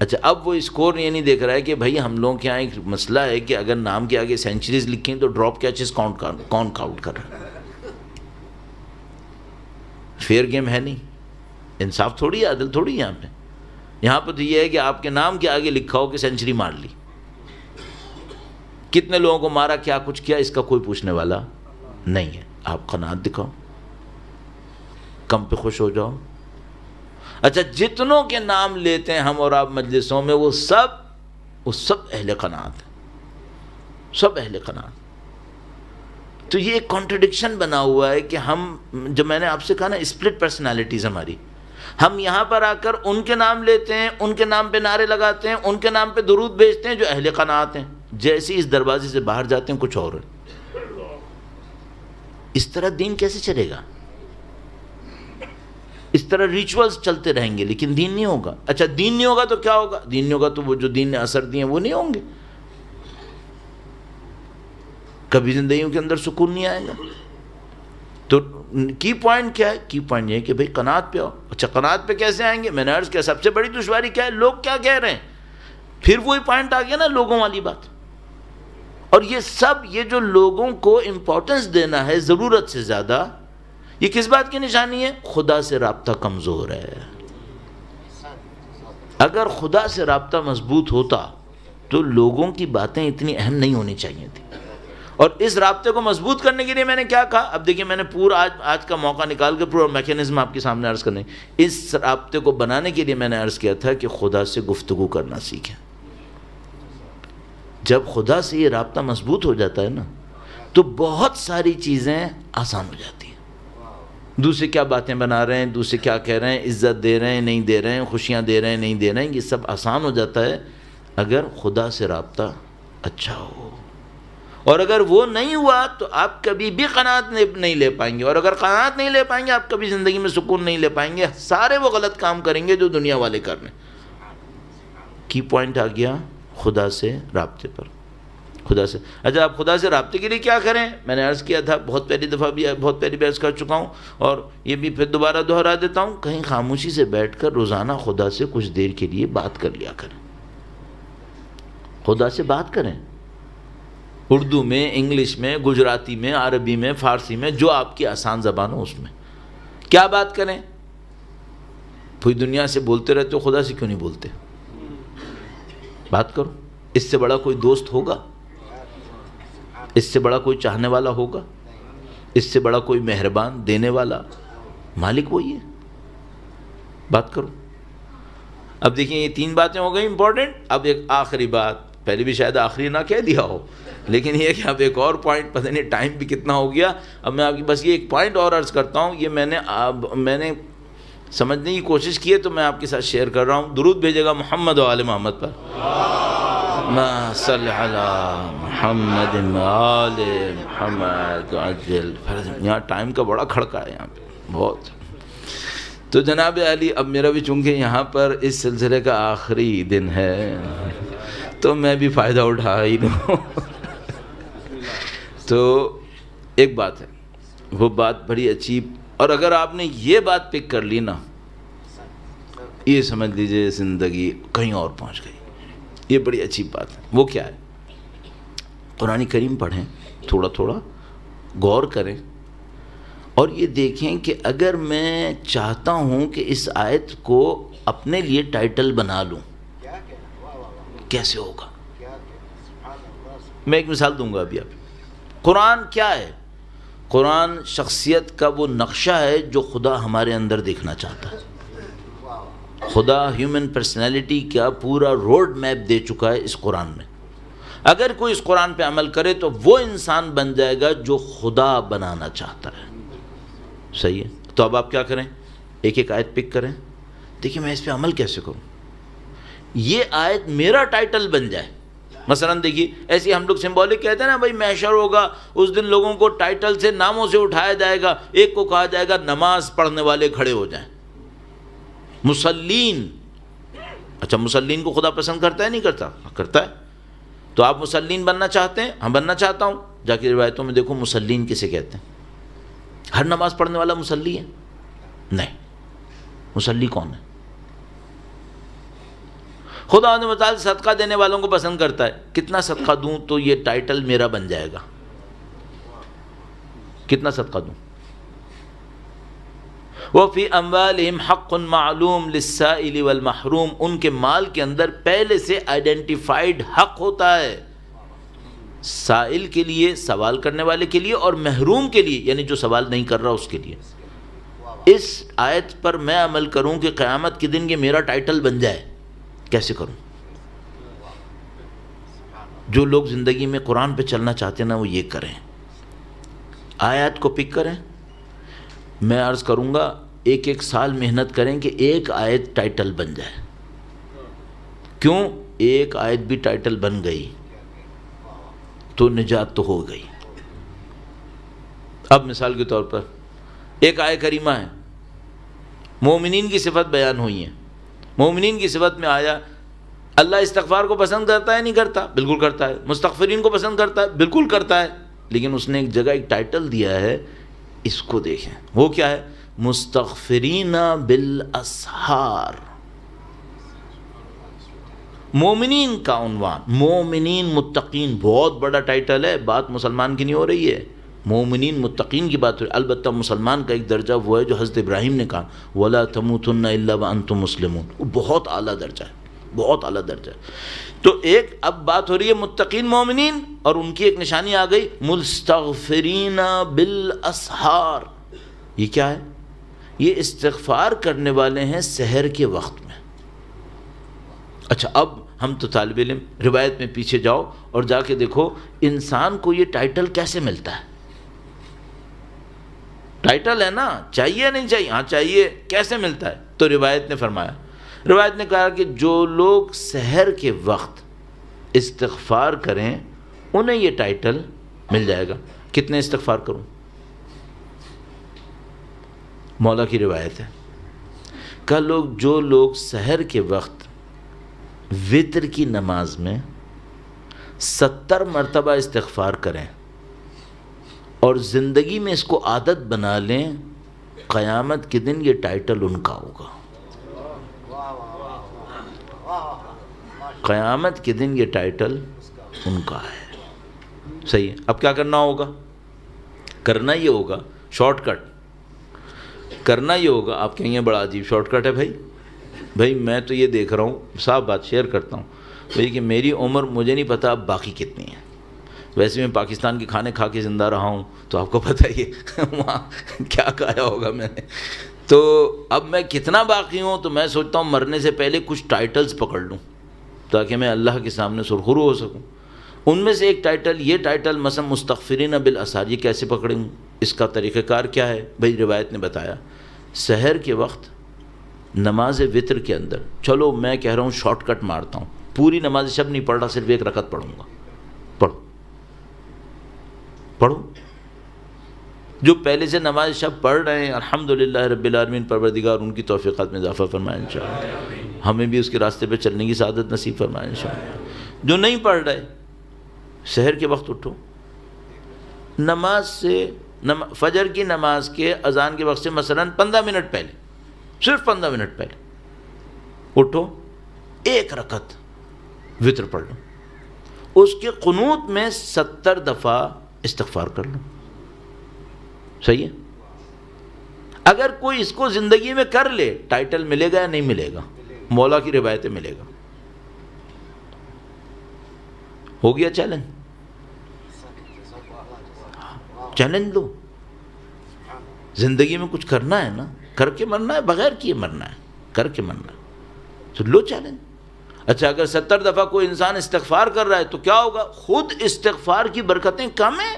اچھا اب وہ اسکور یہ نہیں دیکھ رہا ہے کہ بھائی ہم لوگوں کے یہاں ایک مسئلہ ہے کہ اگر نام کے آگے سینچریز لکھیں تو ڈراپ کیچز کون کاؤنٹ کر رہا ہے. فیئر گیم ہے نہیں، انصاف تھوڑی ہے، عدل تھوڑی ہے یہاں پہ. یہاں پہ تو یہ ہے کہ آپ کے نام کے آگے لکھا ہو کہ سینچری مار لی. کتنے لوگوں کو مارا، کیا کچھ کیا، اس کا کوئی پوچھنے والا نہیں ہے. آپ قناعت دکھاؤ، کم پہ خوش ہو جاؤ، اچھا جتنوں کے نام لیتے ہیں ہم اور آپ مجلسوں میں وہ سب اہل قناعت ہیں، سب اہل قناعت۔ تو یہ ایک کانٹرڈکشن بنا ہوا ہے کہ ہم، جو میں نے آپ سے کہا نا اسپلٹ پرسنالٹیز ہماری، ہم یہاں پر آ کر ان کے نام لیتے ہیں، ان کے نام پہ نعرے لگاتے ہیں، ان کے نام پہ درود بھیجتے ہیں جو اہل قناعت ہیں، جیسے اس دروازے سے باہر جاتے ہیں کچھ اور ہے۔ اس طرح دین کیسے چلے گا؟ اس طرح ریچولز چلتے رہیں گے لیکن دین نہیں ہوگا۔ اچھا دین نہیں ہوگا تو کیا ہوگا؟ دین نہیں ہوگا تو وہ جو دین نے اثر دیے ہیں وہ نہیں ہوں گے، کبھی زندگیوں کے اندر سکون نہیں آئے گا۔ تو کی پوائنٹ کیا ہے؟ کی پوائنٹ یہ ہے کہ بھئی قناعت پہ آؤ۔ اچھا قناعت پہ کیسے آئیں گے؟ میں نے عرض کیا سب سے بڑی دشواری کیا ہے؟ لوگ کیا کہہ رہے ہیں، پھر وہی پوائنٹ آ گیا نا لوگوں والی بات۔ اور یہ جو لوگوں کو امپورٹنس دینا ہے ضرورت سے زیادہ، یہ کس بات کی نشانی ہے؟ خدا سے رابطہ کمزور ہے۔ اگر خدا سے رابطہ مضبوط ہوتا تو لوگوں کی باتیں اتنی اہم نہیں ہونی چاہیے تھی۔ اور اس رابطے کو مضبوط کرنے کے لیے میں نے کیا کہا؟ اب دیکھیں میں نے پورا آج کا موقع نکال کے پورا میکینزم آپ کے سامنے عرض کرنے، اس رابطے کو بنانے کے لیے میں نے عرض کیا تھا کہ خدا سے گفتگو کرنا سیکھیں۔ جب خدا سے یہ رابطہ مضبوط ہو جاتا ہے نا تو بہت ساری چیزیں آسان ہو جاتی ہیں۔ دوسرے کیا باتیں بنا رہے ہیں، دوسرے کیا کہہ رہے ہیں، عزت دے رہے ہیں نہیں دے رہے ہیں، خوشیاں دے رہے ہیں نہیں دے رہے ہیں، یہ سب آسان ہو جاتا ہے اگر خدا سے رابطہ اچھا ہو۔ اور اگر وہ نہیں ہوا تو آپ کبھی بھی قناعت نہیں لے پائیں گے، اور اگر قناعت نہیں لے پائیں گے آپ کبھی زندگی میں سکون نہیں لے پائیں گے، سارے وہ غلط کام کریں گے جو دنیا والے کر رہے ہیں۔ کی پوائنٹ آ گیا خدا سے رابطے پر، خدا سے۔ اچھا آپ خدا سے رابطے کے لیے کیا کریں؟ میں نے عرض کیا تھا، بہت پہلی بھی عرض کر چکا ہوں اور یہ بھی پھر دوبارہ دہرا دیتا ہوں، کہیں خاموشی سے بیٹھ کر روزانہ خدا سے کچھ دیر کے لیے بات کر لیا کریں۔ خدا سے بات کریں، اردو میں، انگلش میں، گجراتی میں، عربی میں، فارسی میں، جو آپ کی آسان زبان ہو اس میں کیا بات کریں۔ پوری دنیا سے بولتے رہتے ہو، خدا سے کیوں نہیں بولتے؟ بات کرو۔ اس سے بڑا کوئی دوست ہوگا؟ اس سے بڑا کوئی چاہنے والا ہوگا؟ اس سے بڑا کوئی مہربان دینے والا؟ مالک وہی ہے۔ بات کرو۔ اب دیکھیں یہ 3 باتیں ہو گئی امپورٹنٹ۔ اب ایک آخری بات، پہلے بھی شاید آخری نہ کہہ دیا ہو لیکن یہ کہ اب ایک اور پوائنٹ، پتہ نہیں ٹائم بھی کتنا ہو گیا، اب میں آپ کی بس یہ ایک پوائنٹ اور عرض کرتا ہوں، یہ میں نے سمجھنے کی کوشش کی ہے تو میں آپ کے ساتھ شیئر کر رہا ہوں۔ درود بھیجے گا محمد و آل محمد پر، اللہم صلی علی محمد و آل محمد عجل فرج۔ یہاں ٹائم کا بڑا کھڑکا ہے یہاں پہ بہت۔ تو جناب علی، اب میرا بھی چونکہ یہاں پر اس سلسلے کا آخری دن ہے تو میں بھی فائدہ اٹھا ہی لوں۔ تو ایک بات ہے، وہ بات بڑی عجیب، اور اگر آپ نے یہ بات پک کر لی نا، یہ سمجھ لیجئے زندگی کہیں اور پہنچ گئی۔ یہ بڑی عجیب بات ہے۔ وہ کیا ہے؟ قرآن کریم پڑھیں، تھوڑا تھوڑا غور کریں اور یہ دیکھیں کہ اگر میں چاہتا ہوں کہ اس آیت کو اپنے لیے ٹائٹل بنا لوں کیسے ہوگا؟ میں ایک مثال دوں گا ابھی آپ۔ قرآن کیا ہے؟ قرآن شخصیت کا وہ نقشہ ہے جو خدا ہمارے اندر دیکھنا چاہتا ہے۔ خدا ہیومن پرسنالٹی کا پورا روڈ میپ دے چکا ہے اس قرآن میں۔ اگر کوئی اس قرآن پہ عمل کرے تو وہ انسان بن جائے گا جو خدا بنانا چاہتا ہے۔ صحیح ہے؟ تو اب آپ کیا کریں؟ ایک ایک آیت پک کریں، دیکھیں میں اس پہ عمل کیسے کروں، یہ آیت میرا ٹائٹل بن جائے۔ مثلا دیکھیے ایسی ہم لوگ سمبولک کہتے ہیں نا، بھائی محشر ہوگا، اس دن لوگوں کو ٹائٹل سے، ناموں سے اٹھایا جائے گا، ایک کو کہا جائے گا نماز پڑھنے والے کھڑے ہو جائیں، مسلین۔ اچھا مسلین کو خدا پسند کرتا ہے نہیں کرتا؟ کرتا ہے۔ تو آپ مسلین بننا چاہتے ہیں؟ ہاں بننا چاہتا ہوں۔ جا کے روایتوں میں دیکھو مسلین کسے کہتے ہیں۔ ہر نماز پڑھنے والا مسلی ہے؟ نہیں۔ مسلی کون ہے؟ خدا نے متعال صدقہ دینے والوں کو پسند کرتا ہے۔ کتنا صدقہ دوں تو یہ ٹائٹل میرا بن جائے گا؟ کتنا صدقہ دوں؟ وَفِي أَمْوَالِهِمْ حَقٌّ مَعْلُومٌ لِلسَّائِلِ وَالْمَحْرُومِ، ان کے مال کے اندر پہلے سے آئیڈینٹیفائڈ حق ہوتا ہے، سائل کے لیے، سوال کرنے والے کے لیے، اور محروم کے لیے، یعنی جو سوال نہیں کر رہا اس کے لیے۔ اس آیت پر میں عمل کروں کہ قیامت کے دن یہ میرا ٹائٹل بن جائے، کیسے کروں؟ جو لوگ زندگی میں قرآن پہ چلنا چاہتے ہیں نا، وہ یہ کریں، آیات کو پک کریں. میں عرض کروں گا ایک ایک سال محنت کریں کہ ایک آیت ٹائٹل بن جائے. کیوں؟ ایک آیت بھی ٹائٹل بن گئی تو نجات تو ہو گئی. اب مثال کے طور پر ایک آیت کریمہ ہے، مومنین کی صفت بیان ہوئی ہے. مومنین کی صفت میں آیا اللہ استغفار کو پسند کرتا ہے نہیں کرتا؟ بالکل کرتا ہے. مستغفرین کو پسند کرتا ہے؟ بالکل کرتا ہے. لیکن اس نے ایک جگہ ایک ٹائٹل دیا ہے، اس کو دیکھیں وہ کیا ہے؟ مستغفرین بالاسحار. مومنین کا عنوان، مومنین متقین، بہت بڑا ٹائٹل ہے. بات مسلمان کی نہیں ہو رہی ہے، مومنین متقین کی بات ہو رہی ہے. البتہ مسلمان کا ایک درجہ وہ ہے جو حضرت ابراہیم نے کہا وَلَا تَمُوتُنَّ إِلَّا وَأَنْتُمْ مُسْلِمُونَ. وہ بہت اعلیٰ درجہ ہے، بہت اعلیٰ درجہ ہے. تو ایک اب بات ہو رہی ہے متقین مومنین، اور ان کی ایک نشانی آ گئی مستغفرین بالاسحار. یہ کیا ہے؟ یہ استغفار کرنے والے ہیں سحر کے وقت میں. اچھا اب ہم تو طالب علم، روایت میں پیچھے جاؤ اور جا کے دیکھو انسان کو یہ ٹائٹل کیسے ملتا ہے. ٹائٹل ہے نا، چاہیے نہیں چاہیے؟ ہاں چاہیے. کیسے ملتا ہے؟ تو روایت نے فرمایا، روایت نے کہا کہ جو لوگ سحر کے وقت استغفار کریں انہیں یہ ٹائٹل مل جائے گا. کتنے استغفار کروں؟ مولا کی روایت ہے کہ جو لوگ سحر کے وقت وتر کی نماز میں 70 مرتبہ استغفار کریں اور زندگی میں اس کو عادت بنا لیں، قیامت کے دن یہ ٹائٹل ان کا ہوگا. قیامت کے دن یہ ٹائٹل ان کا ہے. صحیح ہے. اب کیا کرنا ہوگا؟ کرنا یہ ہوگا شارٹ کٹ، کرنا یہ ہوگا. آپ کہیں گے بڑا عجیب شارٹ کٹ ہے بھائی میں تو یہ دیکھ رہا ہوں، صاف بات شیئر کرتا ہوں بھائی کہ میری عمر مجھے نہیں پتا اب باقی کتنی ہے. ویسے میں پاکستان کے کھانے کھا کے زندہ رہا ہوں تو آپ کو پتہ ہی ہے وہاں کیا کھایا ہوگا میں نے. تو اب میں کتنا باقی ہوں، تو میں سوچتا ہوں مرنے سے پہلے کچھ ٹائٹلز پکڑ لوں تاکہ میں اللہ کے سامنے سرخرو ہو سکوں. ان میں سے ایک ٹائٹل، یہ ٹائٹل مثلا مستغفرین بالاسحار، یہ کیسے پکڑیں؟ اس کا طریقہ کار کیا ہے؟ بھائی روایت نے بتایا سحر کے وقت نماز وتر کے اندر، چلو میں کہہ رہا ہوں شارٹ کٹ مارتا ہوں، پوری نماز شب نہیں پڑھ رہا، صرف ایک رکعت پڑھوں گا. پڑھو. جو پہلے سے نماز شب پڑھ رہے ہیں الحمدللہ رب العالمین، پروردگار ان کی توفیقات میں اضافہ فرمائے انشاءاللہ، ہمیں بھی اس کے راستے پہ چلنے کی سعادت نصیب فرمائے انشاءاللہ. جو نہیں پڑھ رہے، سحر کے وقت اٹھو، نماز سے فجر کی نماز کے اذان کے وقت سے مثلاً 15 منٹ پہلے، صرف 15 منٹ پہلے اٹھو، ایک رکعت وتر پڑھ لو، اس کے قنوت میں 70 دفعہ استغفار کر لو. صحیح ہے. اگر کوئی اس کو زندگی میں کر لے، ٹائٹل ملے گا یا نہیں ملے گا؟ مولا کی روایتیں ملے گا. ہو گیا چیلنج؟ چیلنج دو. زندگی میں کچھ کرنا ہے نا، کر کے مرنا ہے، بغیر کیے مرنا ہے، کر کے مرنا ہے، تو لو چیلنج. اچھا اگر 70 دفعہ کوئی انسان استغفار کر رہا ہے تو کیا ہوگا؟ خود استغفار کی برکتیں کم ہیں.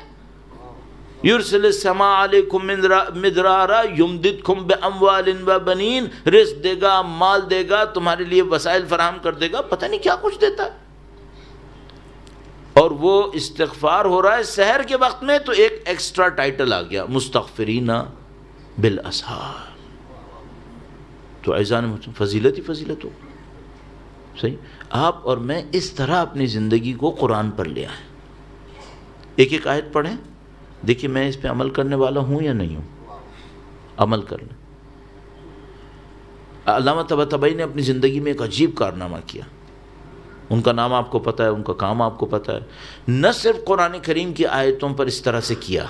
یرسل السماء علیکم مدرارا یمددکم باموال و بنین، رزق دے گا، مال دے گا، تمہارے لیے وسائل فراہم کر دے گا، پتہ نہیں کیا کچھ دیتا ہے. اور وہ استغفار ہو رہا ہے سحر کے وقت میں، تو ایک ایکسٹرا ٹائٹل آ گیا مستغفرین بالاسحار. تو عزیزان فضیلت ہی فضیلت ہو. صحیح. آپ اور میں اس طرح اپنی زندگی کو قرآن پر لے آئیں. ایک ایک آیت پڑھیں، دیکھیے میں اس پہ عمل کرنے والا ہوں یا نہیں ہوں. عمل کر لیں. علامہ طباطبائی نے اپنی زندگی میں ایک عجیب کارنامہ کیا. ان کا نام آپ کو پتہ ہے، ان کا کام آپ کو پتہ ہے. نہ صرف قرآن کریم کی آیتوں پر اس طرح سے کیا،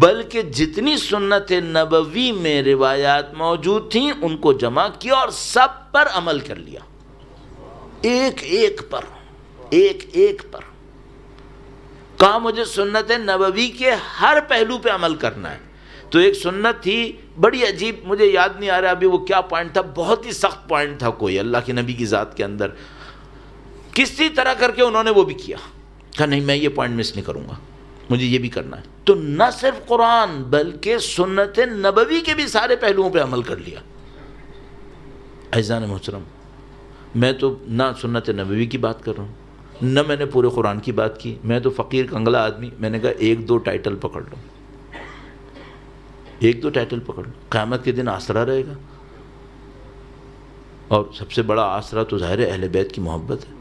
بلکہ جتنی سنت نبوی میں روایات موجود تھیں ان کو جمع کیا اور سب پر عمل کر لیا. ایک ایک پر، ایک ایک پر. کہا مجھے سنت نبوی کے ہر پہلو پہ عمل کرنا ہے. تو ایک سنت تھی بڑی عجیب، مجھے یاد نہیں آ رہا ابھی وہ کیا پوائنٹ تھا، بہت ہی سخت پوائنٹ تھا کوئی اللہ کے نبی کی ذات کے اندر، کسی طرح کر کے انہوں نے وہ بھی کیا، کہا نہیں میں یہ پوائنٹ مس نہیں کروں گا، مجھے یہ بھی کرنا ہے۔ تو نہ صرف قرآن بلکہ سنت نبوی کے بھی سارے پہلوؤں پہ عمل کر لیا۔ عزیزان محترم، میں تو نہ سنت نبوی کی بات کر رہا ہوں، نہ میں نے پورے قرآن کی بات کی، میں تو فقیر کنگلا آدمی، میں نے کہا ایک دو ٹائٹل پکڑ لو، ایک دو ٹائٹل پکڑ لو، قیامت کے دن آسرا رہے گا، اور سب سے بڑا آسرا تو ظاہر اہل بیت کی محبت ہے۔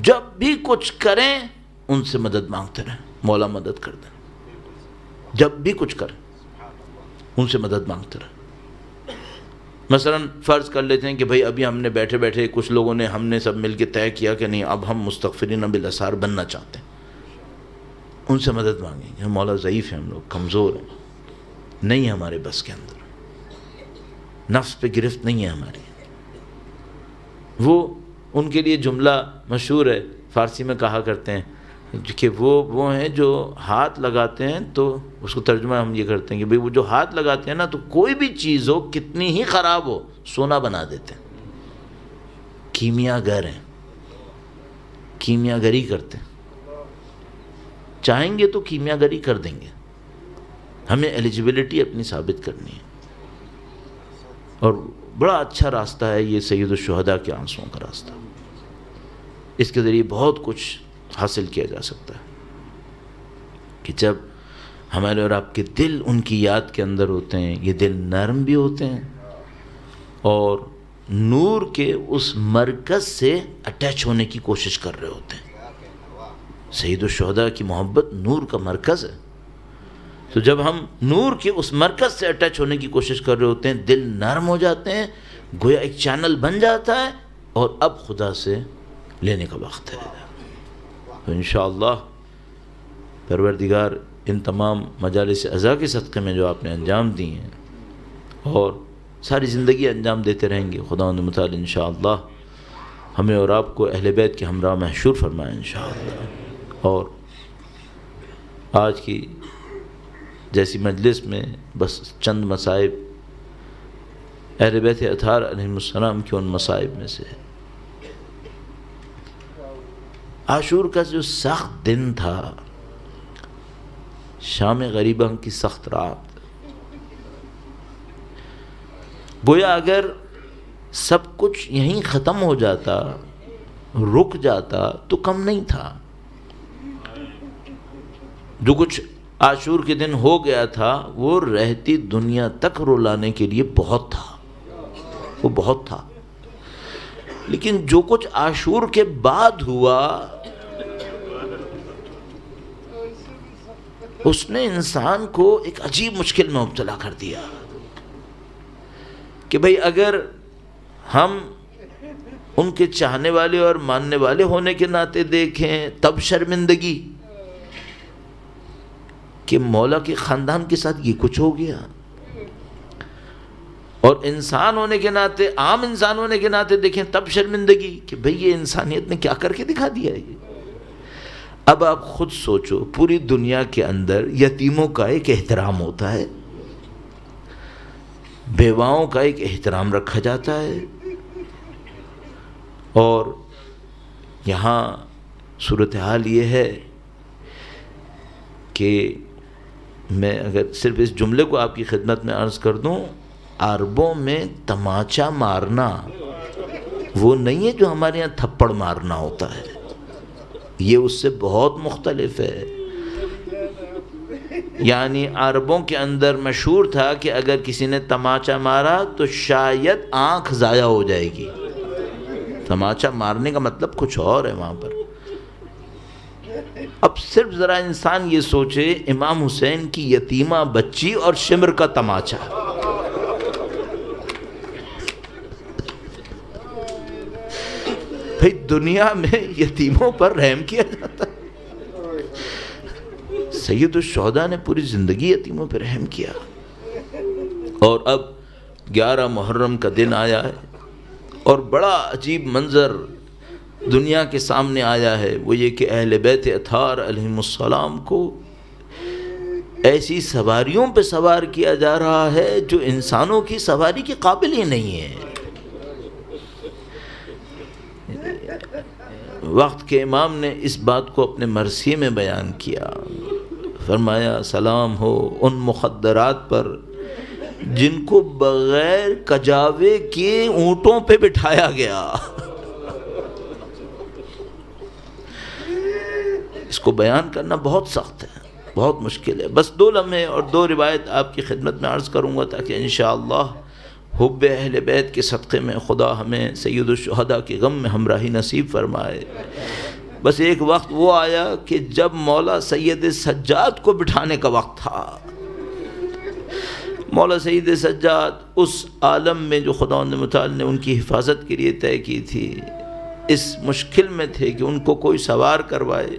جب بھی کچھ کریں ان سے مدد مانگتے رہیں، مولا مدد کر دیں، جب بھی کچھ کریں ان سے مدد مانگتے رہیں۔ مثلا فرض کر لیتے ہیں کہ بھئی ابھی ہم نے بیٹھے بیٹھے کچھ لوگوں نے ہم نے سب مل کے طے کیا کہ نہیں اب ہم مستغفرین بالاسحار بننا چاہتے ہیں، ان سے مدد مانگیں گے، مولا ضعیف ہیں ہم لوگ، کمزور ہیں، نہیں ہے ہمارے بس کے اندر، نفس پہ گرفت نہیں ہے ہماری۔ وہ ان کے لیے جملہ مشہور ہے، فارسی میں کہا کرتے ہیں کہ وہ ہیں جو ہاتھ لگاتے ہیں، تو اس کو ترجمہ ہم یہ کرتے ہیں کہ بھئی وہ جو ہاتھ لگاتے ہیں نا تو کوئی بھی چیز ہو کتنی ہی خراب ہو سونا بنا دیتے ہیں، کیمیا گر ہیں، کیمیا گری کرتے ہیں، چاہیں گے تو کیمیا گری کر دیں گے، ہمیں ایلیجبلٹی اپنی ثابت کرنی ہے۔ اور بڑا اچھا راستہ ہے یہ سید الشہداء کے آنسوؤں کا راستہ، اس کے ذریعے بہت کچھ حاصل کیا جا سکتا ہے کہ جب ہمارے اور آپ کے دل ان کی یاد کے اندر ہوتے ہیں، یہ دل نرم بھی ہوتے ہیں اور نور کے اس مرکز سے اٹیچ ہونے کی کوشش کر رہے ہوتے ہیں۔ سید الشہداء کی محبت نور کا مرکز ہے، تو جب ہم نور کے اس مرکز سے اٹیچ ہونے کی کوشش کر رہے ہوتے ہیں دل نرم ہو جاتے ہیں، گویا ایک چینل بن جاتا ہے اور اب خدا سے لینے کا وقت ہے۔ تو انشاءاللہ پروردگار ان تمام مجالس عزا کے صدقے میں جو آپ نے انجام دی ہیں اور ساری زندگی انجام دیتے رہیں گے، خداوند متعال انشاءاللہ ہمیں اور آپ کو اہل بیت کے ہمراہ محشور فرمائے انشاءاللہ۔ اور آج کی جیسی مجلس میں بس چند مصائب اہل بیت اطہار علیہم السلام کے ان مصائب میں سے ہے۔ عاشور کا جو سخت دن تھا، شام غریبہ کی سخت رات، گویا اگر سب کچھ یہیں ختم ہو جاتا، رک جاتا تو کم نہیں تھا۔ جو کچھ عاشور کے دن ہو گیا تھا وہ رہتی دنیا تک رلانے کے لیے بہت تھا، وہ بہت تھا۔ لیکن جو کچھ عاشور کے بعد ہوا اس نے انسان کو ایک عجیب مشکل میں مبتلا کر دیا کہ بھئی اگر ہم ان کے چاہنے والے اور ماننے والے ہونے کے ناطے دیکھیں تب شرمندگی کہ مولا کے خاندان کے ساتھ یہ کچھ ہو گیا، اور انسان ہونے کے ناطے، عام انسان ہونے کے ناطے دیکھیں تب شرمندگی کہ بھئی یہ انسانیت نے کیا کر کے دکھا دیا ہے۔ اب آپ خود سوچو، پوری دنیا کے اندر یتیموں کا ایک احترام ہوتا ہے، بیواؤں کا ایک احترام رکھا جاتا ہے، اور یہاں صورتحال یہ ہے کہ میں اگر صرف اس جملے کو آپ کی خدمت میں عرض کر دوں، عربوں میں تماچا مارنا وہ نہیں ہے جو ہمارے یہاں تھپڑ مارنا ہوتا ہے، یہ اس سے بہت مختلف ہے۔ یعنی عربوں کے اندر مشہور تھا کہ اگر کسی نے تماچا مارا تو شاید آنکھ ضائع ہو جائے گی۔ تماچا مارنے کا مطلب کچھ اور ہے وہاں پر۔ اب صرف ذرا انسان یہ سوچے، امام حسین کی یتیمہ بچی اور شمر کا تماچا، بھئی دنیا میں یتیموں پر رحم کیا جاتا ہے۔ سید الشہداء نے پوری زندگی یتیموں پر رحم کیا، اور اب 11 محرم کا دن آیا ہے اور بڑا عجیب منظر دنیا کے سامنے آیا ہے، وہ یہ کہ اہل بیت اطہار علیہم السلام کو ایسی سواریوں پہ سوار کیا جا رہا ہے جو انسانوں کی سواری کے قابل ہی نہیں ہے۔ وقت کے امام نے اس بات کو اپنے مرثیے میں بیان کیا، فرمایا سلام ہو ان مخدرات پر جن کو بغیر کجاوے کے اونٹوں پہ بٹھایا گیا۔ اس کو بیان کرنا بہت سخت ہے، بہت مشکل ہے۔ بس 2 لمحے اور 2 روایت آپ کی خدمت میں عرض کروں گا تاکہ انشاءاللہ حب اہل بیت کے صدقے میں خدا ہمیں سید الشہداء کے غم میں ہمراہی نصیب فرمائے۔ بس ایک وقت وہ آیا کہ جب مولا سید سجاد کو بٹھانے کا وقت تھا۔ مولا سید سجاد اس عالم میں جو خدا متعال نے ان کی حفاظت کے لیے طے کی تھی، اس مشکل میں تھے کہ ان کو کوئی سوار کروائے،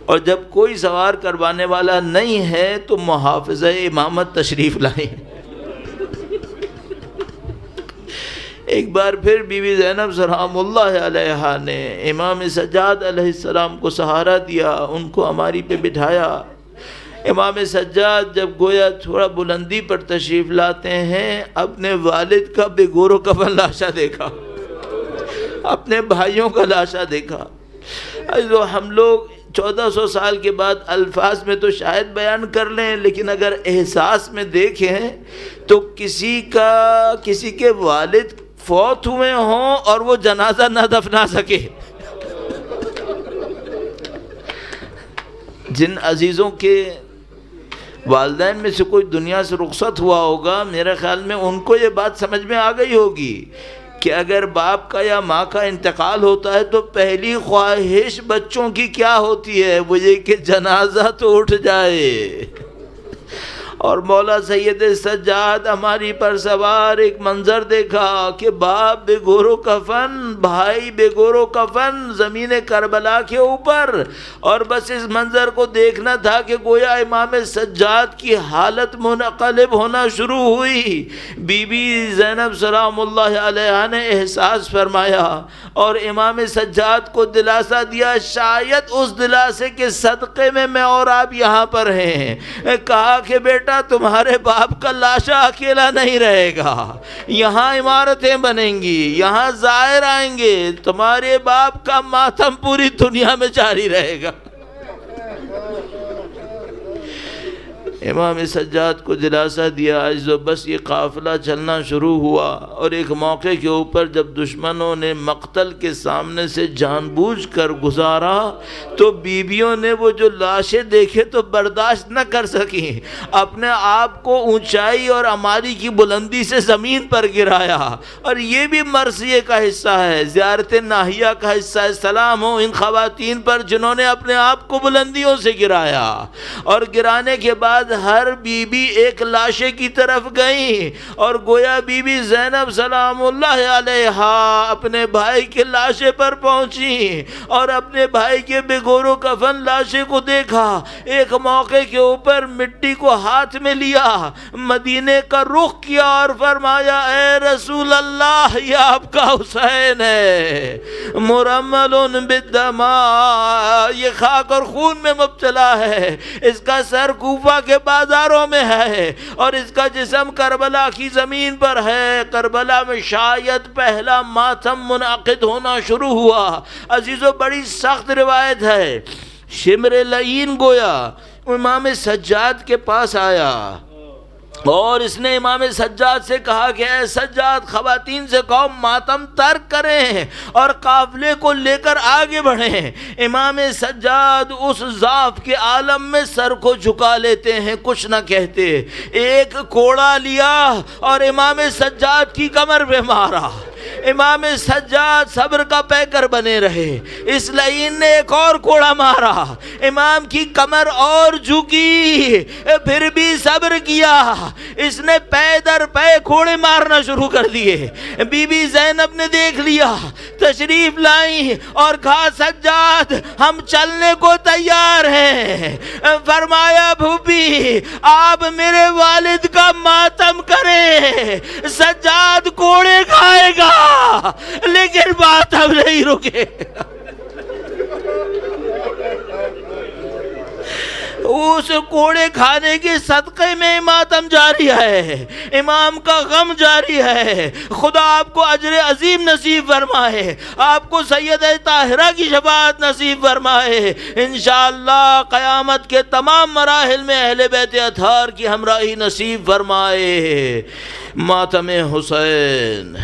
اور جب کوئی سوار کروانے والا نہیں ہے تو محافظہ امامت تشریف لائیں۔ ایک بار پھر بی بی زینب سلام اللہ علیہا نے امام سجاد علیہ السلام کو سہارا دیا، ان کو ہماری پہ بٹھایا۔ امام سجاد جب گویا تھوڑا بلندی پر تشریف لاتے ہیں، اپنے والد کا بے گور و کفن لاشا دیکھا، اپنے بھائیوں کا لاشا دیکھا۔ ہم لوگ 1400 سال کے بعد الفاظ میں تو شاید بیان کر لیں، لیکن اگر احساس میں دیکھیں تو کسی کے والد فوت ہوئے ہوں اور وہ جنازہ نہ دفنا سکے، جن عزیزوں کے والدین میں سے کوئی دنیا سے رخصت ہوا ہوگا، میرے خیال میں ان کو یہ بات سمجھ میں آ گئی ہوگی کہ اگر باپ کا یا ماں کا انتقال ہوتا ہے تو پہلی خواہش بچوں کی کیا ہوتی ہے؟ وہ یہ کہ جنازہ تو اٹھ جائے۔ اور مولا سید سجاد ہماری پر سوار ایک منظر دیکھا کہ باپ بے گور و کفن، بھائی بے گور و کفن زمین کربلا کے اوپر، اور بس اس منظر کو دیکھنا تھا کہ گویا امام سجاد کی حالت منقلب ہونا شروع ہوئی۔ بی بی زینب سلام اللہ علیہا نے احساس فرمایا اور امام سجاد کو دلاسا دیا، شاید اس دلاسے کے صدقے میں اور آپ یہاں پر ہیں۔ کہا کہ بیٹا تمہارے باپ کا لاشا اکیلا نہیں رہے گا، یہاں عمارتیں بنیں گی، یہاں زائر آئیں گے، تمہارے باپ کا ماتم پوری دنیا میں جاری رہے گا۔ امام سجاد کو دلاسا دیا، بس یہ قافلہ چلنا شروع ہوا، اور ایک موقع کے اوپر جب دشمنوں نے مقتل کے سامنے سے جان بوجھ کر گزارا تو بیویوں نے وہ جو لاشیں دیکھے تو برداشت نہ کر سکیں، اپنے آپ کو اونچائی اور عماری کی بلندی سے زمین پر گرایا۔ اور یہ بھی مرثیے کا حصہ ہے، زیارت ناہیہ کا حصہ ہے۔ سلام ہو ان خواتین پر جنہوں نے اپنے آپ کو بلندیوں سے گرایا، اور گرانے کے بعد ہر بی بی ایک لاشے کی طرف گئیں، اور گویا بی بی زینب سلام اللہ علیہا اپنے بھائی کے لاشے پر پہنچی اور اپنے بھائی کے بے گور و کفن لاشے کو دیکھا۔ ایک موقع کے اوپر مٹی کو ہاتھ میں لیا، مدینے کا رخ کیا اور فرمایا اے رسول اللہ، یہ آپ کا حسین ہے، مرمل بالدماء، یہ خاک اور خون میں مبتلا ہے، اس کا سر کوفہ کے بازاروں میں ہے اور اس کا جسم کربلا کی زمین پر ہے۔ کربلا میں شاید پہلا ماتم منعقد ہونا شروع ہوا۔ عزیزو بڑی سخت روایت ہے، شمر لعین گویا امام سجاد کے پاس آیا اور اس نے امام سجاد سے کہا کہ اے سجاد، خواتین سے کہو ماتم ترک کریں اور قافلے کو لے کر آگے بڑھیں۔ امام سجاد اس ضعف کے عالم میں سر کو جھکا لیتے ہیں، کچھ نہ کہتے، ایک کوڑا لیا اور امام سجاد کی کمر پہ مارا۔ امام سجاد صبر کا پیکر بنے رہے، اس لعین نے ایک اور کوڑا مارا، امام کی کمر اور جھکی، پھر بھی صبر کیا، اس نے پے در پے کوڑے مارنا شروع کر دیے۔ بی بی زینب نے دیکھ لیا، تشریف لائیں اور کہا سجاد ہم چلنے کو تیار ہیں۔ فرمایا بھوپی آپ میرے والد کا ماتم کریں، سجاد کوڑے کھائے گا لیکن بات اب نہیں رکے۔ اس کوڑے کھانے کے صدقے میں ماتم جاری ہے، امام کا غم جاری ہے۔ خدا آپ کو اجر عظیم نصیب فرمائے، آپ کو سیدہ طاہرہ کی شفاعت نصیب فرمائے۔ انشاءاللہ قیامت کے تمام مراحل میں اہل بیت اطہار کی ہمراہی نصیب فرمائے۔ ماتم حسین۔